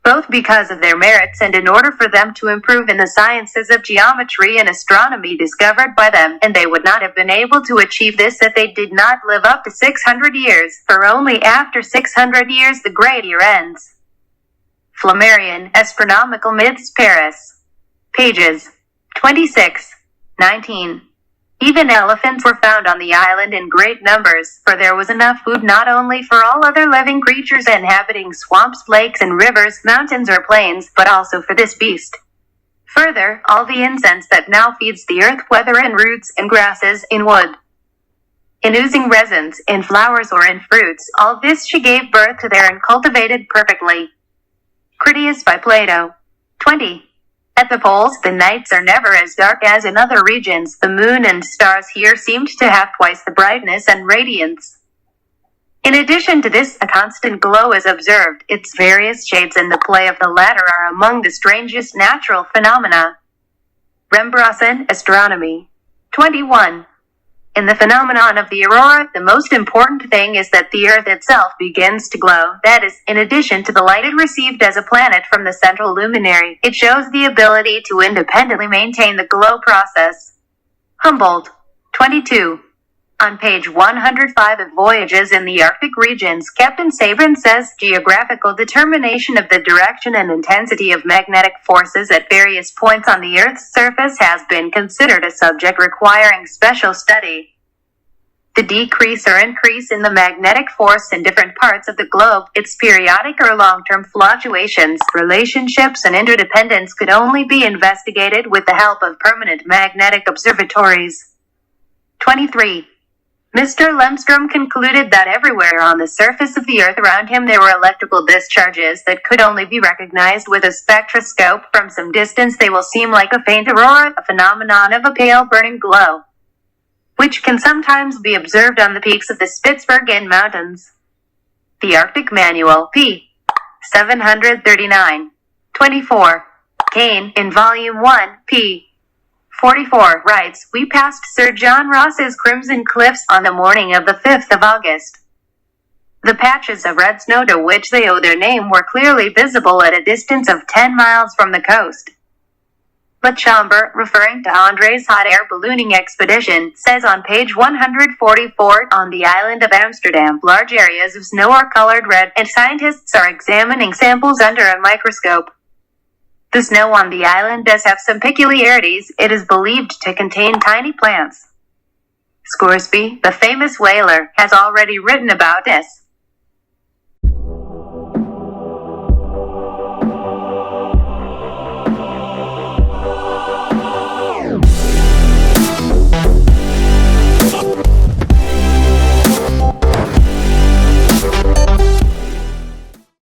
both because of their merits and in order for them to improve in the sciences of geometry and astronomy discovered by them, and they would not have been able to achieve this if they did not live up to 600 years, for only after 600 years the great year ends. Flammarion, Astronomical Myths, Paris. Pages 26, 19. Even elephants were found on the island in great numbers, for there was enough food not only for all other living creatures inhabiting swamps, lakes and rivers, mountains or plains, but also for this beast. Further, all the incense that now feeds the earth, whether in roots, in grasses, in wood, in oozing resins, in flowers or in fruits, all this she gave birth to there and cultivated perfectly. Critias by Plato. 20. At the poles, the nights are never as dark as in other regions. The moon and stars here seemed to have twice the brightness and radiance. In addition to this, a constant glow is observed. Its various shades and the play of the latter are among the strangest natural phenomena. Rembrandtson, Astronomy. 21. In the phenomenon of the aurora, the most important thing is that the Earth itself begins to glow. That is, in addition to the light it received as a planet from the central luminary, it shows the ability to independently maintain the glow process. Humboldt. 22. On page 105 of Voyages in the Arctic Regions, Captain Sabrin says, geographical determination of the direction and intensity of magnetic forces at various points on the Earth's surface has been considered a subject requiring special study. The decrease or increase in the magnetic force in different parts of the globe, its periodic or long-term fluctuations, relationships, and interdependence could only be investigated with the help of permanent magnetic observatories. 23. Mr. Lemstrom concluded that everywhere on the surface of the Earth around him there were electrical discharges that could only be recognized with a spectroscope. From some distance they will seem like a faint aurora, a phenomenon of a pale burning glow, which can sometimes be observed on the peaks of the Spitsbergen Mountains. The Arctic Manual, p. 739. 24. Kane, in Volume 1, p. 44, writes, "We passed Sir John Ross's Crimson Cliffs on the morning of the 5th of August. The patches of red snow to which they owe their name were clearly visible at a distance of 10 miles from the coast." Lachambre, referring to André's hot air ballooning expedition, says on page 144, on the island of Amsterdam, large areas of snow are colored red, and scientists are examining samples under a microscope. The snow on the island does have some peculiarities. It is believed to contain tiny plants. Scoresby, the famous whaler, has already written about this.